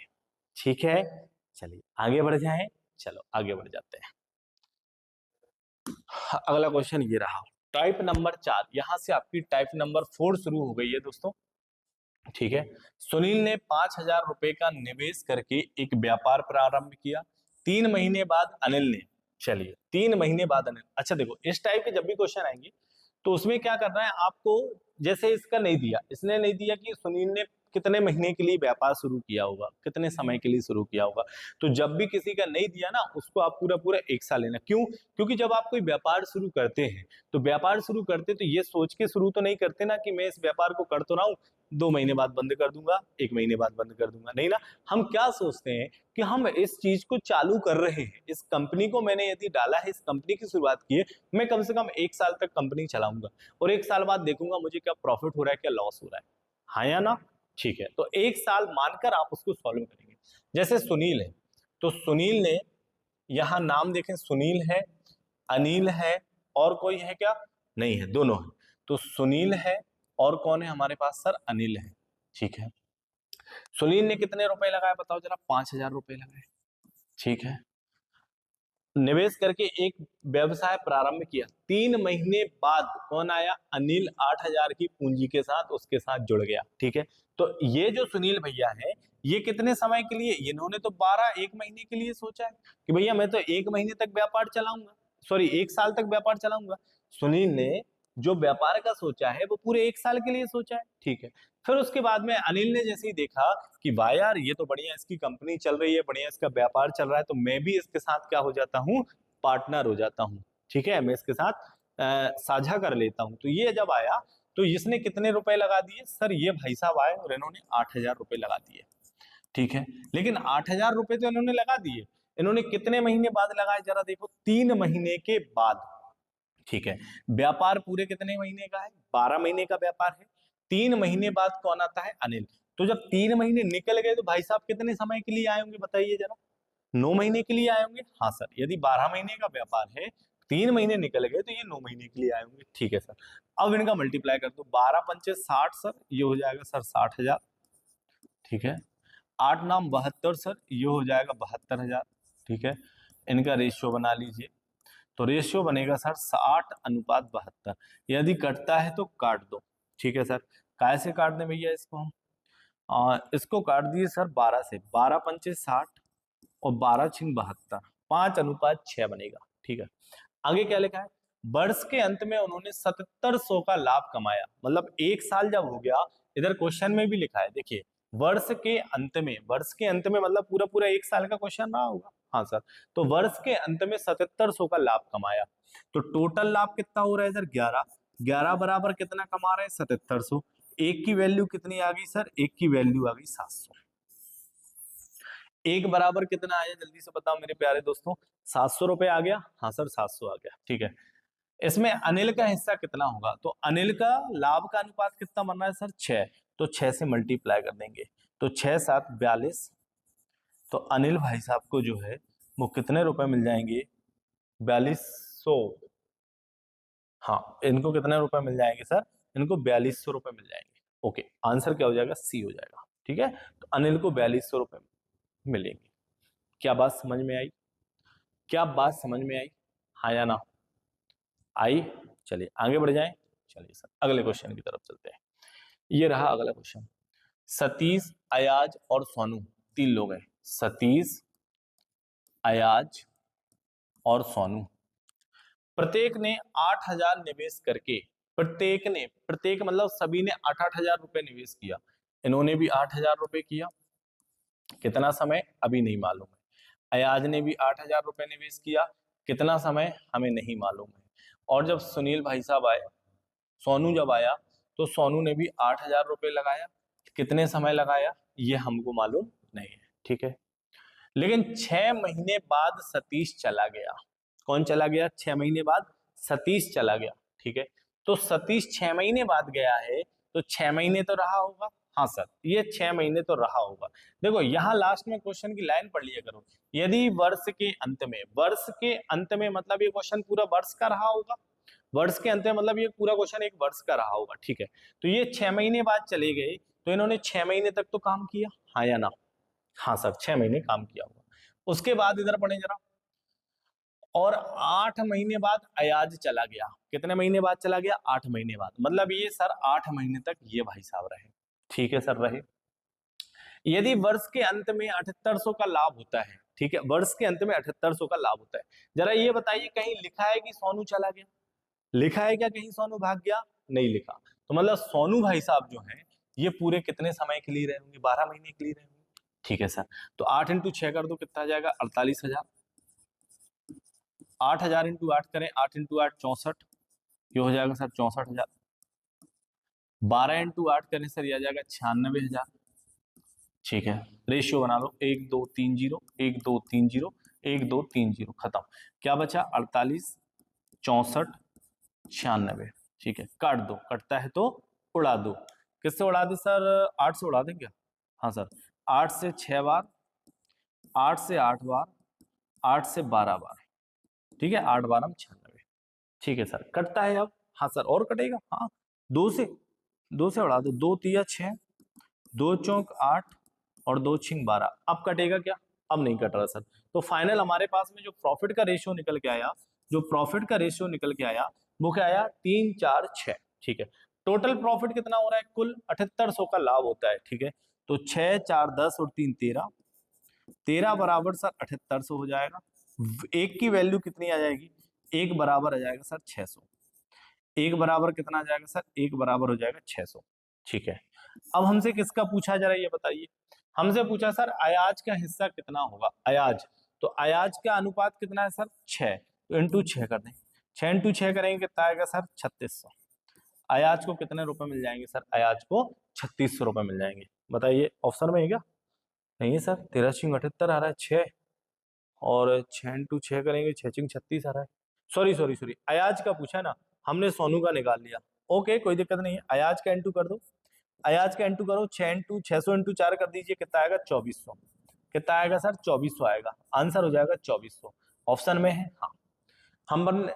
ठीक है। चलिए आगे बढ़ जाएं, चलो आगे बढ़ जाते हैं। अगला क्वेश्चन ये रहा, टाइप नंबर 4, यहां से आपकी टाइप नंबर 4 शुरू हो गई है दोस्तों। ठीक है। सुनील ने 5,000 रुपए का निवेश करके एक व्यापार प्रारंभ किया। 3 महीने बाद अनिल ने, चलिए 3 महीने बाद अनिल, अच्छा देखो इस टाइप के जब भी क्वेश्चन आएंगे तो उसमें क्या करना है आपको, जैसे इसका नहीं दिया, इसने नहीं दिया कि सुनील ने कितने महीने के लिए व्यापार शुरू किया होगा, कितने समय के लिए शुरू किया होगा, तो जब भी किसी का नहीं दिया ना उसको आप पूरा पूरा एक साल लेना। क्यों? क्योंकि जब आप कोई व्यापार शुरू करते हैं तो व्यापार शुरू करते तो ये सोच के शुरू तो नहीं करते ना कि मैं इस व्यापार को कर तो रहा हूं, 2 महीने बाद बंद कर दूंगा, 1 महीने बाद बंद कर दूंगा, नहीं ना। हम क्या सोचते हैं कि हम इस चीज को चालू कर रहे हैं, इस कंपनी को मैंने यदि डाला है, इस कंपनी की शुरुआत की है, मैं कम से कम 1 साल तक कंपनी चलाऊंगा और 1 साल बाद देखूंगा मुझे क्या प्रॉफिट हो रहा है, क्या लॉस हो रहा है, हाँ या ना। ठीक है, तो 1 साल मानकर आप उसको सॉल्व करेंगे। जैसे सुनील है, तो सुनील ने, यहां नाम देखें, सुनील है, अनिल है, और कोई है क्या? नहीं है, दोनों है। तो सुनील है और कौन है हमारे पास सर? अनिल है। ठीक है, सुनील ने कितने रुपए लगाए बताओ जरा? 5,000 रुपए लगाए। ठीक है, निवेश करके एक व्यवसाय प्रारंभ किया। 3 महीने बाद कौन आया? अनिल 8,000 की पूंजी के साथ उसके साथ जुड़ गया। ठीक है, तो ये जो सुनील भैया है, ये कितने समय के लिए, इन्होंने तो 1 महीने के लिए सोचा है कि भैया मैं तो 1 महीने तक व्यापार चलाऊंगा, सॉरी 1 साल तक व्यापार चलाऊंगा। सुनील ने जो व्यापार का सोचा है वो पूरे 1 साल के लिए सोचा है। ठीक है, फिर उसके बाद में अनिल ने जैसे ही देखा कि वाह यार ये तो बढ़िया, इसकी कंपनी चल रही है, बढ़िया इसका व्यापार चल रहा है, तो मैं भी इसके साथ क्या हो जाता हूँ? पार्टनर हो जाता हूँ। ठीक है, मैं इसके साथ साझा कर लेता हूँ। तो ये जब आया तो इसने कितने रुपए लगा दिए सर? ये भाई साहब आए और इन्होंने 8,000 रुपए लगा दिए। ठीक है, लेकिन 8,000 रुपए तो इन्होंने लगा दिए, इन्होंने कितने महीने बाद लगाए जरा देखो? 3 महीने के बाद। ठीक है, व्यापार पूरे कितने महीने का है? 12 महीने का व्यापार है। 3 महीने बाद कौन आता है? अनिल। तो जब 3 महीने निकल गए तो भाई साहब कितने समय के लिए आए होंगे बताइए जरा? 9 महीने के लिए आए होंगे। हाँ सर, यदि 12 महीने का व्यापार है, 3 महीने निकल गए तो ये 9 महीने के लिए आए होंगे। ठीक है सर, अब इनका मल्टीप्लाई कर दो, 12 पंचे 60 सर, ये हो जाएगा सर 60,000। ठीक है, 8 9 72 सर, ये हो जाएगा 72,000। ठीक है, इनका रेशियो बना लीजिए, तो रेशियो बनेगा सर 60:72। यदि कटता है तो काट दो। ठीक है सर, काय से काट दें भैया इसको हम? इसको काट दिए सर 12 से, 12 पंचे 60 और 12 6 72, 5:6 बनेगा। ठीक है, आगे क्या लिखा है? वर्ष के अंत में उन्होंने 7700 का लाभ कमाया। मतलब 1 साल जब हो गया, इधर क्वेश्चन में भी लिखा है देखिए, वर्ष के अंत में, वर्ष के अंत में मतलब पूरा पूरा 1 साल का क्वेश्चन रहा होगा। हाँ सर, तो वर्ष के अंत में 7700 का लाभ कमाया। तो टोटल लाभ कितना हो रहा है सर? 11। 11 बराबर कितना कमा रहे हैं? 7700। एक की वैल्यू कितनी आ गई सर? एक की वैल्यू आ गई 700। एक बराबर कितना आया जल्दी से बताओ मेरे प्यारे दोस्तों? 700 रुपए आ गया। हाँ सर 700 आ गया। ठीक है, इसमें अनिल का हिस्सा कितना होगा? तो अनिल का लाभ का अनुपात कितना बन रहा है सर? 6। तो 6 से मल्टीप्लाई कर देंगे, तो 6 7 42। तो अनिल भाई साहब को जो है वो कितने रुपए मिल जाएंगे? 4200। हाँ, इनको कितने रुपए मिल जाएंगे सर? इनको 4200 रुपए मिल जाएंगे। ओके, आंसर क्या हो जाएगा? सी हो जाएगा। ठीक है, तो अनिल को 4200 रुपए मिलेंगे। क्या बात समझ में आई? क्या बात समझ में आई? हाँ या ना? आई? चलिए आगे बढ़ जाएं। चलिए सर अगले क्वेश्चन की तरफ चलते हैं। ये रहा अगला क्वेश्चन। सतीश, अयाज और सोनू, 3 लोग हैं। सतीश, अयाज और सोनू, प्रत्येक ने 8,000 निवेश करके, प्रत्येक मतलब सभी ने 8-8 हजार रुपए निवेश किया। इन्होंने भी 8,000 रुपए किया। कितना समय? अभी नहीं मालूम है। अयाज ने भी 8,000 रुपए निवेश किया। कितना समय? हमें नहीं मालूम है। और जब सुनील भाई साहब आए, सोनू जब आया, तो सोनू ने भी 8,000 रुपए लगाया। कितने समय लगाया ये हमको मालूम नहीं है। ठीक है, लेकिन 6 महीने बाद सतीश चला गया। कौन चला गया? 6 महीने बाद सतीश चला गया। ठीक है, तो सतीश 6 महीने बाद गया है, तो 6 महीने तो रहा होगा। हाँ सर, ये 6 महीने तो रहा होगा। देखो यहाँ लास्ट में क्वेश्चन की लाइन पढ़ लिया करो, यदि वर्ष के अंत में, वर्ष के अंत में मतलब ये क्वेश्चन पूरा वर्ष का रहा होगा। वर्ष के अंत में मतलब ये पूरा क्वेश्चन एक वर्ष का रहा होगा। ठीक है, तो ये 6 महीने बाद चले गए, तो इन्होंने 6 महीने तक तो काम किया, हाँ या ना? हाँ सर, 6 महीने काम किया होगा। उसके बाद इधर पढ़े जरा, और 8 महीने बाद अयाज चला गया। कितने महीने बाद चला गया? 8 महीने बाद। मतलब ये सर 8 महीने तक ये भाई साहब रहे। ठीक है सर, रहे। यदि वर्ष के अंत में 7800 का लाभ होता है, ठीक है, वर्ष के अंत में 7800 का लाभ होता है, जरा ये बताइए कहीं लिखा है कि सोनू चला गया? लिखा है क्या कहीं सोनू भाग गया? नहीं लिखा। तो मतलब सोनू भाई साहब जो हैं ये पूरे कितने समय के लिए रहे होंगे? 12 महीने के लिए रहे होंगे। ठीक है सर, तो 8 इंटू 6 कर दो, कितना आ जाएगा? 48,000। 8,000 इंटू 8 करें, 8 इंटू 8 64, ये हो जाएगा सर 64,000। 12 इंटू 8 करें सर, ये आ जाएगा 96,000। ठीक है, रेशियो बना लो, 1 2 3 0, 1 2 3 0, 1 2 3 0, खत्म। क्या बचा? 48, 64, 96। ठीक है, काट दो, कटता है तो उड़ा दो। किससे उड़ा दे सर? 8 से उड़ा दें क्या? हाँ सर, 8 से 6 बार, 8 से 8 बार, 8 से 12 बार। ठीक है, 8 बार हम 96। ठीक है सर, कटता है अब? हाँ सर, और कटेगा। हाँ, 2 से उड़ा दो, 2 तिया 6, 2 चौक 8 और 2 छिंग 12। अब कटेगा क्या? अब नहीं कट रहा सर। तो फाइनल हमारे पास में जो प्रॉफिट का रेशियो निकल के आया, जो प्रॉफिट का रेशियो निकल के आया वो क्या आया? 3 4 6। ठीक है, टोटल प्रॉफिट कितना हो रहा है? कुल 7800 का लाभ होता है। ठीक है, तो 6 4 10 और 3 13, 13 बराबर सर 7800 हो जाएगा। एक की वैल्यू कितनी आ जाएगी? एक बराबर आ जाएगा सर 600। एक बराबर कितना आ जाएगा सर? एक बराबर हो जाएगा 600। ठीक है, अब हमसे किसका पूछा, जरा ये बताइए। हमसे पूछा सर अयाज का हिस्सा कितना होगा? अयाज, तो अयाज का अनुपात कितना है सर? 6। तो इंटू 6 कर दें, 6 इंटू 6 करेंगे, कितना आएगा सर? 3600। अयाज को कितने रुपए मिल जाएंगे सर? अयाज को 3600 रुपए मिल जाएंगे। बताइए, ऑप्शन में है क्या? नहीं है सर, 13 छिंग 78 आ रहा है 6, और 6 इंटू 6 करेंगे, 6 छिंग 36 आ रहा है। सॉरी सॉरी सॉरी, अयाज का पूछा ना हमने, सोनू का निकाल लिया। ओके, कोई दिक्कत नहीं है, अयाज का इंटू कर दो। अयाज का इंटू करो, 6 इंटू 600 इंटू 4 कर दीजिए, कितना आएगा? 2400। कितना आएगा सर? 2400 आएगा। आंसर हो जाएगा 2400। ऑप्शन में है हाँ। हम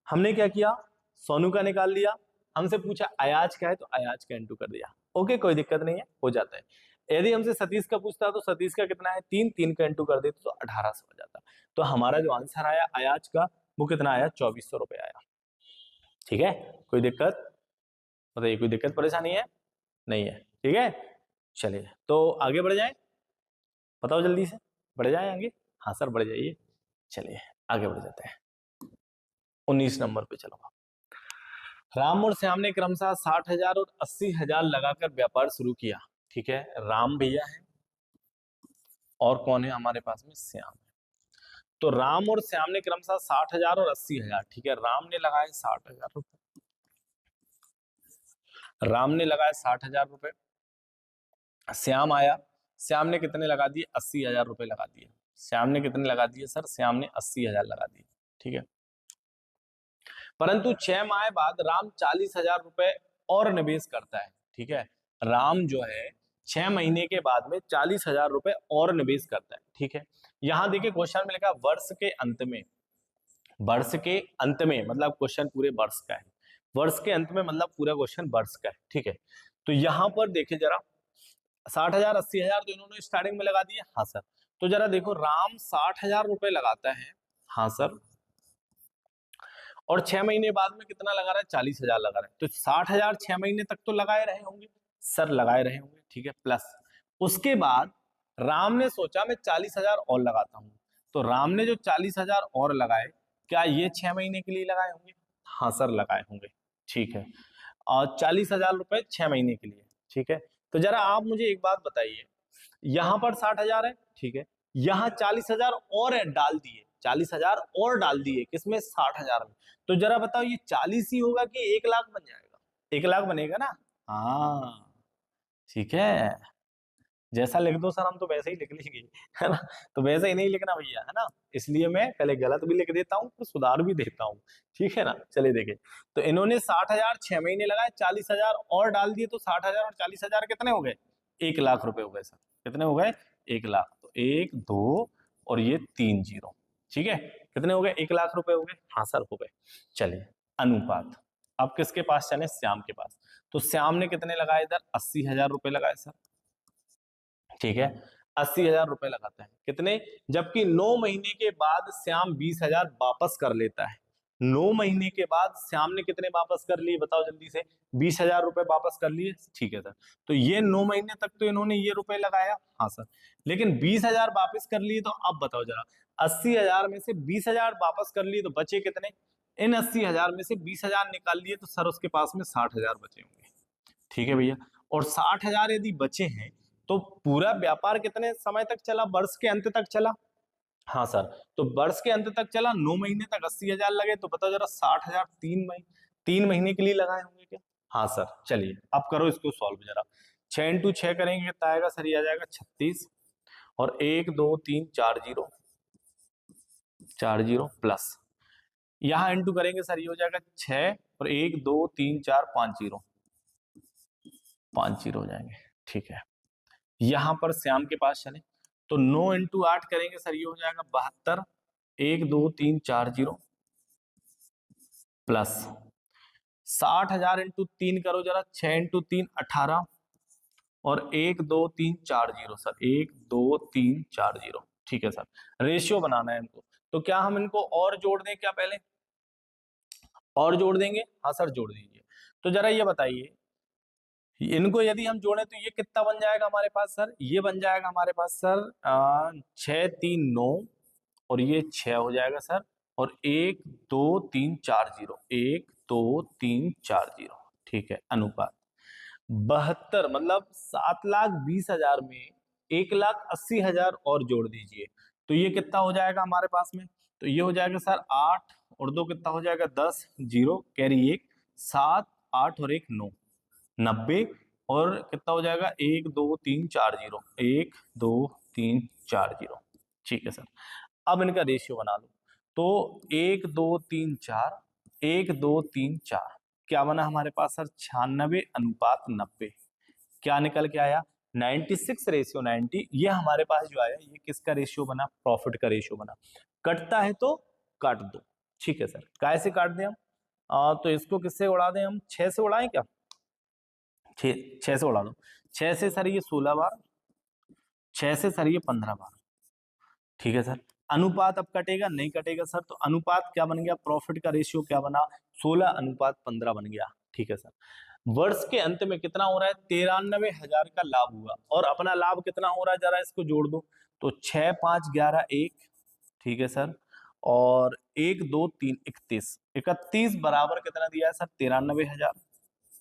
हमने क्या किया? सोनू का निकाल लिया। हमसे पूछा अयाज का है, तो अयाज का इंटू कर दिया। ओके, कोई दिक्कत नहीं है, हो जाता है। यदि हमसे सतीश का पूछता तो सतीश का कितना है? 3, 3 का इंटू कर देते तो 1800 हो जाता। तो हमारा जो आंसर आया अयाज का, वो कितना आया? 2400 रुपए आया। ठीक है, कोई दिक्कत? बताइए, कोई दिक्कत परेशानी है? नहीं है। ठीक है, चलिए तो आगे बढ़ जाए, बताओ जल्दी से, बढ़ जाए आगे। हाँ सर, बढ़ जाइए। चलिए आगे बढ़ जाते हैं, 19 नंबर पे चलो। राम और श्याम ने क्रमशः 60,000 और 80,000 लगाकर व्यापार शुरू किया। ठीक है, राम भैया है और कौन है हमारे पास में? श्याम है। तो राम और श्याम ने क्रमशः 60,000 और 80,000, ठीक है, राम ने लगाए 60,000 रुपए, राम ने लगाए 60,000 रुपए। श्याम आया, श्याम ने कितने लगा दिए? 80,000 रुपए लगा दिए। श्याम ने कितने लगा दिए सर? श्याम ने 80,000 लगा दिए। ठीक है, परंतु 6 माह बाद राम 40,000 रुपए और निवेश करता है। ठीक है, राम जो है 6 महीने के बाद में 40,000 रुपए और निवेश करता है। ठीक है, यहां देखिए क्वेश्चन में लिखा वर्ष के अंत में, वर्ष के अंत में मतलब क्वेश्चन पूरे वर्ष का है, वर्ष के अंत में मतलब पूरा क्वेश्चन वर्ष का है। ठीक है, तो यहां पर देखिए जरा, 60,000 80,000 तो इन्होंने स्टार्टिंग में लगा दिए। हाँ सर, तो जरा देखो, राम 60,000 रुपए लगाता है। हाँ सर, और 6 महीने बाद में कितना लगा रहा है? 40,000 लगा रहा है। तो 60,000 6 महीने तक तो लगाए रहे होंगे सर, लगाए रहे होंगे। ठीक है, प्लस उसके बाद राम ने सोचा मैं 40,000 और लगाता हूं। तो राम ने जो 40,000 और लगाए, क्या ये 6 महीने के लिए लगाए होंगे? हाँ सर, लगाए होंगे। ठीक है, और 40,000 रुपए 6 महीने के लिए। ठीक है, तो जरा आप मुझे एक बात बताइए, यहां पर 60,000 है, ठीक है, यहां 40,000 और डाल दिए, 40,000 और डाल दिए किसमें? 60,000 में। तो जरा बताओ ये 40 ही होगा कि 1 लाख बन जाएगा? 1 लाख बनेगा ना? हाँ, ठीक है, जैसा लिख दो सर हम तो वैसे ही लिख लेंगे, है ना? तो वैसे ही नहीं लिखना भैया, है ना? इसलिए मैं पहले गलत भी लिख देता हूँ, तो सुधार भी देता हूँ। ठीक है ना? चलिए देखें, तो इन्होंने 60,000 6 महीने लगाए, 40,000 और डाल दिए, तो 60,000 और 40,000 कितने हो गए? 1 लाख रुपए हो गए सर। कितने हो गए? 1 लाख। तो 1 2 और ये 3 0। ठीक है, कितने हो गए? 1 लाख रुपए हो गए। हाँ सर, हो गए। चलिए, अनुपात, अब किसके पास चले? श्याम के पास। तो श्याम ने कितने लगाए इधर? 80,000 रुपए लगाए सर। ठीक है, 80,000 रुपए लगाता है, कितने? जबकि 9 महीने के बाद श्याम 20,000 वापस कर लेता है। 9 महीने के बाद श्याम ने कितने वापस कर लिए बताओ जल्दी से? 20,000 रुपए वापस कर लिए, ठीक है सर। तो ये 9 महीने तक तो इन्होंने ये रुपए लगाया, हाँ सर, लेकिन 20,000 वापस कर लिए, तो अब बताओ जरा, 80,000 में से 20,000 वापस कर लिए तो बचे कितने? इन 80,000 में से 20,000 निकाल लिए तो सर उसके पास में 60,000 बचे होंगे, ठीक है भैया। और 60,000 यदि बचे हैं तो पूरा व्यापार कितने समय तक चला? वर्ष के अंत तक चला, हाँ सर। तो वर्ष के अंत तक चला, 9 महीने तक 80,000 लगे, तो बताओ जरा 60,000 3 महीने के लिए लगाए होंगे क्या? हाँ सर। चलिए अब करो इसको सॉल्व जरा। 6 इंटू 6 करेंगे कितना आएगा सर? ये आ जाएगा 36, और 1 2 3 4 जीरो, 4 जीरो प्लस, यहाँ इंटू करेंगे सर, ये हो जाएगा 6, और 1 2 3 4 5 जीरो, 5 जीरो हो जाएंगे, ठीक है। यहां पर श्याम के पास चले तो 9 इंटू 8 करेंगे सर, ये हो जाएगा 72, 1 2 3 4 जीरो प्लस 60,000 इंटू 3 करो जरा, 6 इंटू 3 18, और 1 2 3 4 जीरो सर, 1 2 3 4 जीरो, ठीक है सर। रेशियो बनाना है इनको, तो क्या हम इनको और जोड़ दें क्या? पहले और जोड़ देंगे, हाँ सर जोड़ दीजिए। तो जरा ये बताइए, इनको यदि हम जोड़ें तो ये कितना बन जाएगा हमारे पास सर? ये बन जाएगा हमारे पास सर 6 3 9, और ये 6 हो जाएगा सर, और 1 2 3 4 जीरो, 1 2 3 4 जीरो, ठीक है। अनुपात 72, मतलब 7,20,000 में 1,80,000 और जोड़ दीजिए, तो ये कितना हो जाएगा हमारे पास में? तो ये हो जाएगा सर 8 और 2 कितना हो जाएगा? 10, जीरो कैरी 1, 7 8 और 1 9, 90, और कितना हो जाएगा? 1 2 3 4 जीरो, 1 2 3 4 जीरो, ठीक है सर। अब इनका रेशियो बना लो, तो 1 2 3 4, 1 2 3 4, क्या बना हमारे पास सर? 96 अनुपात 90। क्या निकल के आया? 96 रेशियो 90। ये हमारे पास जो आया ये किसका रेशियो बना? प्रॉफिट का रेशियो बना। कटता है तो काट दो, ठीक है सर। कैसे काट दें हम? तो इसको किससे उड़ा दें हम? 6 से उड़ाएं क्या? 6 से उड़ा दो। 6 से सर ये 16 बार, 6 से सर ये 15 बार, ठीक है सर। अनुपात अब कटेगा नहीं? कटेगा सर। तो अनुपात क्या बन गया? प्रॉफिट का रेशियो क्या बना? 16 अनुपात 15 बन गया, ठीक है सर। वर्ष के अंत में कितना हो रहा है? 93,000 का लाभ हुआ, और अपना लाभ कितना हो रहा है जरा इसको जोड़ दो, तो 6 5 11 1, ठीक है सर, और 1 2 3 31, 31 बराबर कितना दिया है सर? 93,000,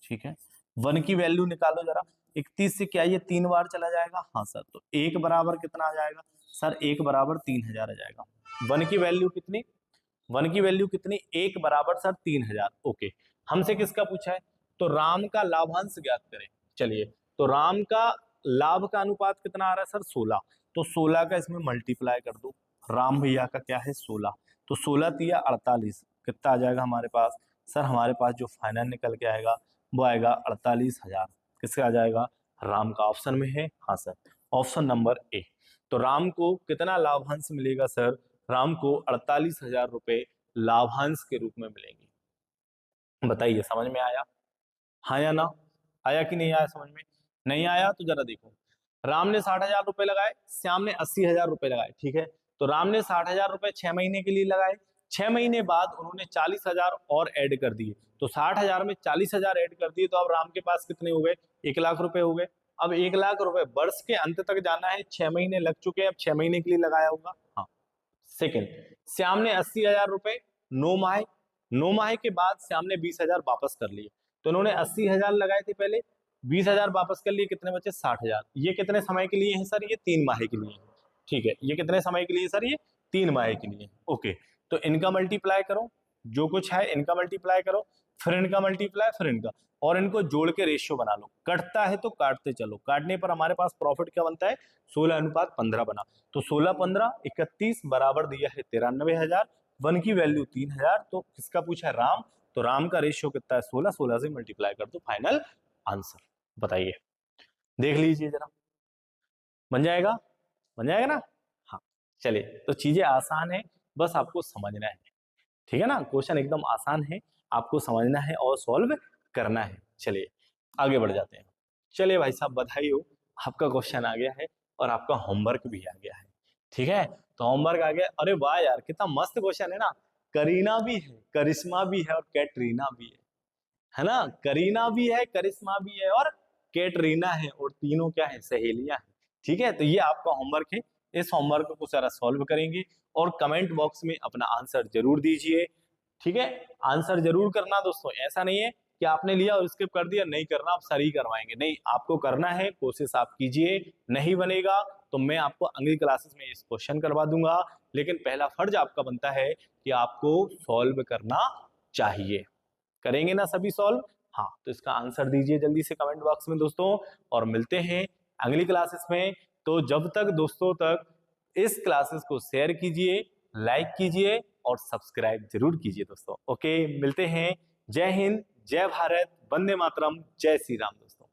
ठीक है। 1 की वैल्यू निकालो जरा, 31 से क्या ये 3 बार चला जाएगा? हाँ सर। तो 1 बराबर कितना आ जाएगा सर? 1 बराबर 3,000 आ जाएगा। 1 की वैल्यू कितनी? 1 की वैल्यू कितनी? 1 बराबर सर 3,000। ओके, हमसे किसका पूछा है? तो राम का लाभांश ज्ञात करें। चलिए, तो राम का लाभ का अनुपात कितना आ रहा है सर? 16। तो 16 का इसमें मल्टीप्लाई कर दो। राम भैया का क्या है? 16। तो 16 तिया 48, कितना आ जाएगा हमारे पास सर? हमारे पास जो फाइनल निकल के आएगा वो आएगा 48,000। किसका आ जाएगा? राम का। ऑप्शन में है, हाँ सर, ऑप्शन नंबर ए। तो राम को कितना लाभांश मिलेगा सर? राम को 48,000 रुपए लाभांश के रूप में मिलेंगे। बताइए, समझ में आया? हाँ या ना? आया कि नहीं आया समझ में? नहीं आया तो जरा देखो, राम ने 60,000 रुपए लगाए, श्याम ने 80,000 रुपए लगाए, ठीक है। तो राम ने 60,000 रुपए 6 महीने के लिए लगाए, 6 महीने बाद उन्होंने 40,000 और ऐड कर दिए, तो 60,000 में 40,000 ऐड कर दिए, तो अब राम के पास कितने हो गए? 1,00,000 रुपए हो गए। अब 1,00,000 रुपए वर्ष के अंत तक जाना है, 6 महीने लग चुके हैं, अब 6 महीने के लिए लगाया होगा, हाँ। सेकेंड, श्याम ने 80,000 रुपए 9 माह, 9 माह के बाद श्याम ने 20,000 वापस कर लिए, तो इन्होंने 80,000 लगाए थे पहले, 20,000 वापस कर लिए, कितने बचे? 60,000। ये कितने समय के लिए है सर? ये 3 माह के लिए है, ठीक है। ये कितने समय के लिए सर? ये 3 माह के लिए। ओके, तो इनका मल्टीप्लाई करो, जो कुछ है इनका मल्टीप्लाई करो, फिर इनका मल्टीप्लाई, फिर इनका, और इनको जोड़ के रेशियो बना लो। कटता है तो काटते चलो, काटने पर हमारे पास प्रॉफिट क्या बनता है? 16 अनुपात 15 बना। तो 16 15 31 बराबर दिया है 93,000, 1 की वैल्यू 3,000, तो किसका पूछा है? राम। तो राम का रेशियो कितना है? 16, 16 से मल्टीप्लाई कर दो, फाइनल आंसर। बताइए, देख लीजिए जरा, बन जाएगा? बन जाएगा ना? हाँ। चलिए, तो चीजें आसान है, बस आपको समझना है, ठीक है ना? क्वेश्चन एकदम आसान है, आपको समझना है और सॉल्व करना है। चलिए आगे बढ़ जाते हैं। चलिए भाई साहब, बधाई हो, आपका क्वेश्चन आ गया है और आपका होमवर्क भी आ गया है, ठीक है। तो होमवर्क आ गया, अरे वाह यार, कितना मस्त क्वेश्चन है ना। करीना भी है, करिश्मा भी है और कैटरीना भी है ना। करीना भी है, करिश्मा भी है और कैटरीना है, और तीनों क्या है, सहेलियां हैं। ठीक है, तो ये आपका होमवर्क है। इस होमवर्क को सारा सॉल्व करेंगे और कमेंट बॉक्स में अपना आंसर जरूर दीजिए। ठीक है, आंसर जरूर करना दोस्तों। ऐसा नहीं है कि आपने लिया और स्किप कर दिया, नहीं करना, आप सर ही करवाएंगे। नहीं, आपको करना है, कोशिश आप कीजिए। नहीं बनेगा तो मैं आपको अगली क्लासेस में इस क्वेश्चन करवा दूंगा, लेकिन पहला फर्ज आपका बनता है कि आपको सॉल्व करना चाहिए। करेंगे ना सभी सॉल्व? हाँ, तो इसका आंसर दीजिए जल्दी से कमेंट बॉक्स में दोस्तों, और मिलते हैं अगली क्लासेस में। तो जब तक दोस्तों तक इस क्लासेस को शेयर कीजिए, लाइक कीजिए और सब्सक्राइब जरूर कीजिए दोस्तों। ओके, मिलते हैं। जय हिंद, जय भारत, वंदे मातरम, जय श्री राम दोस्तों।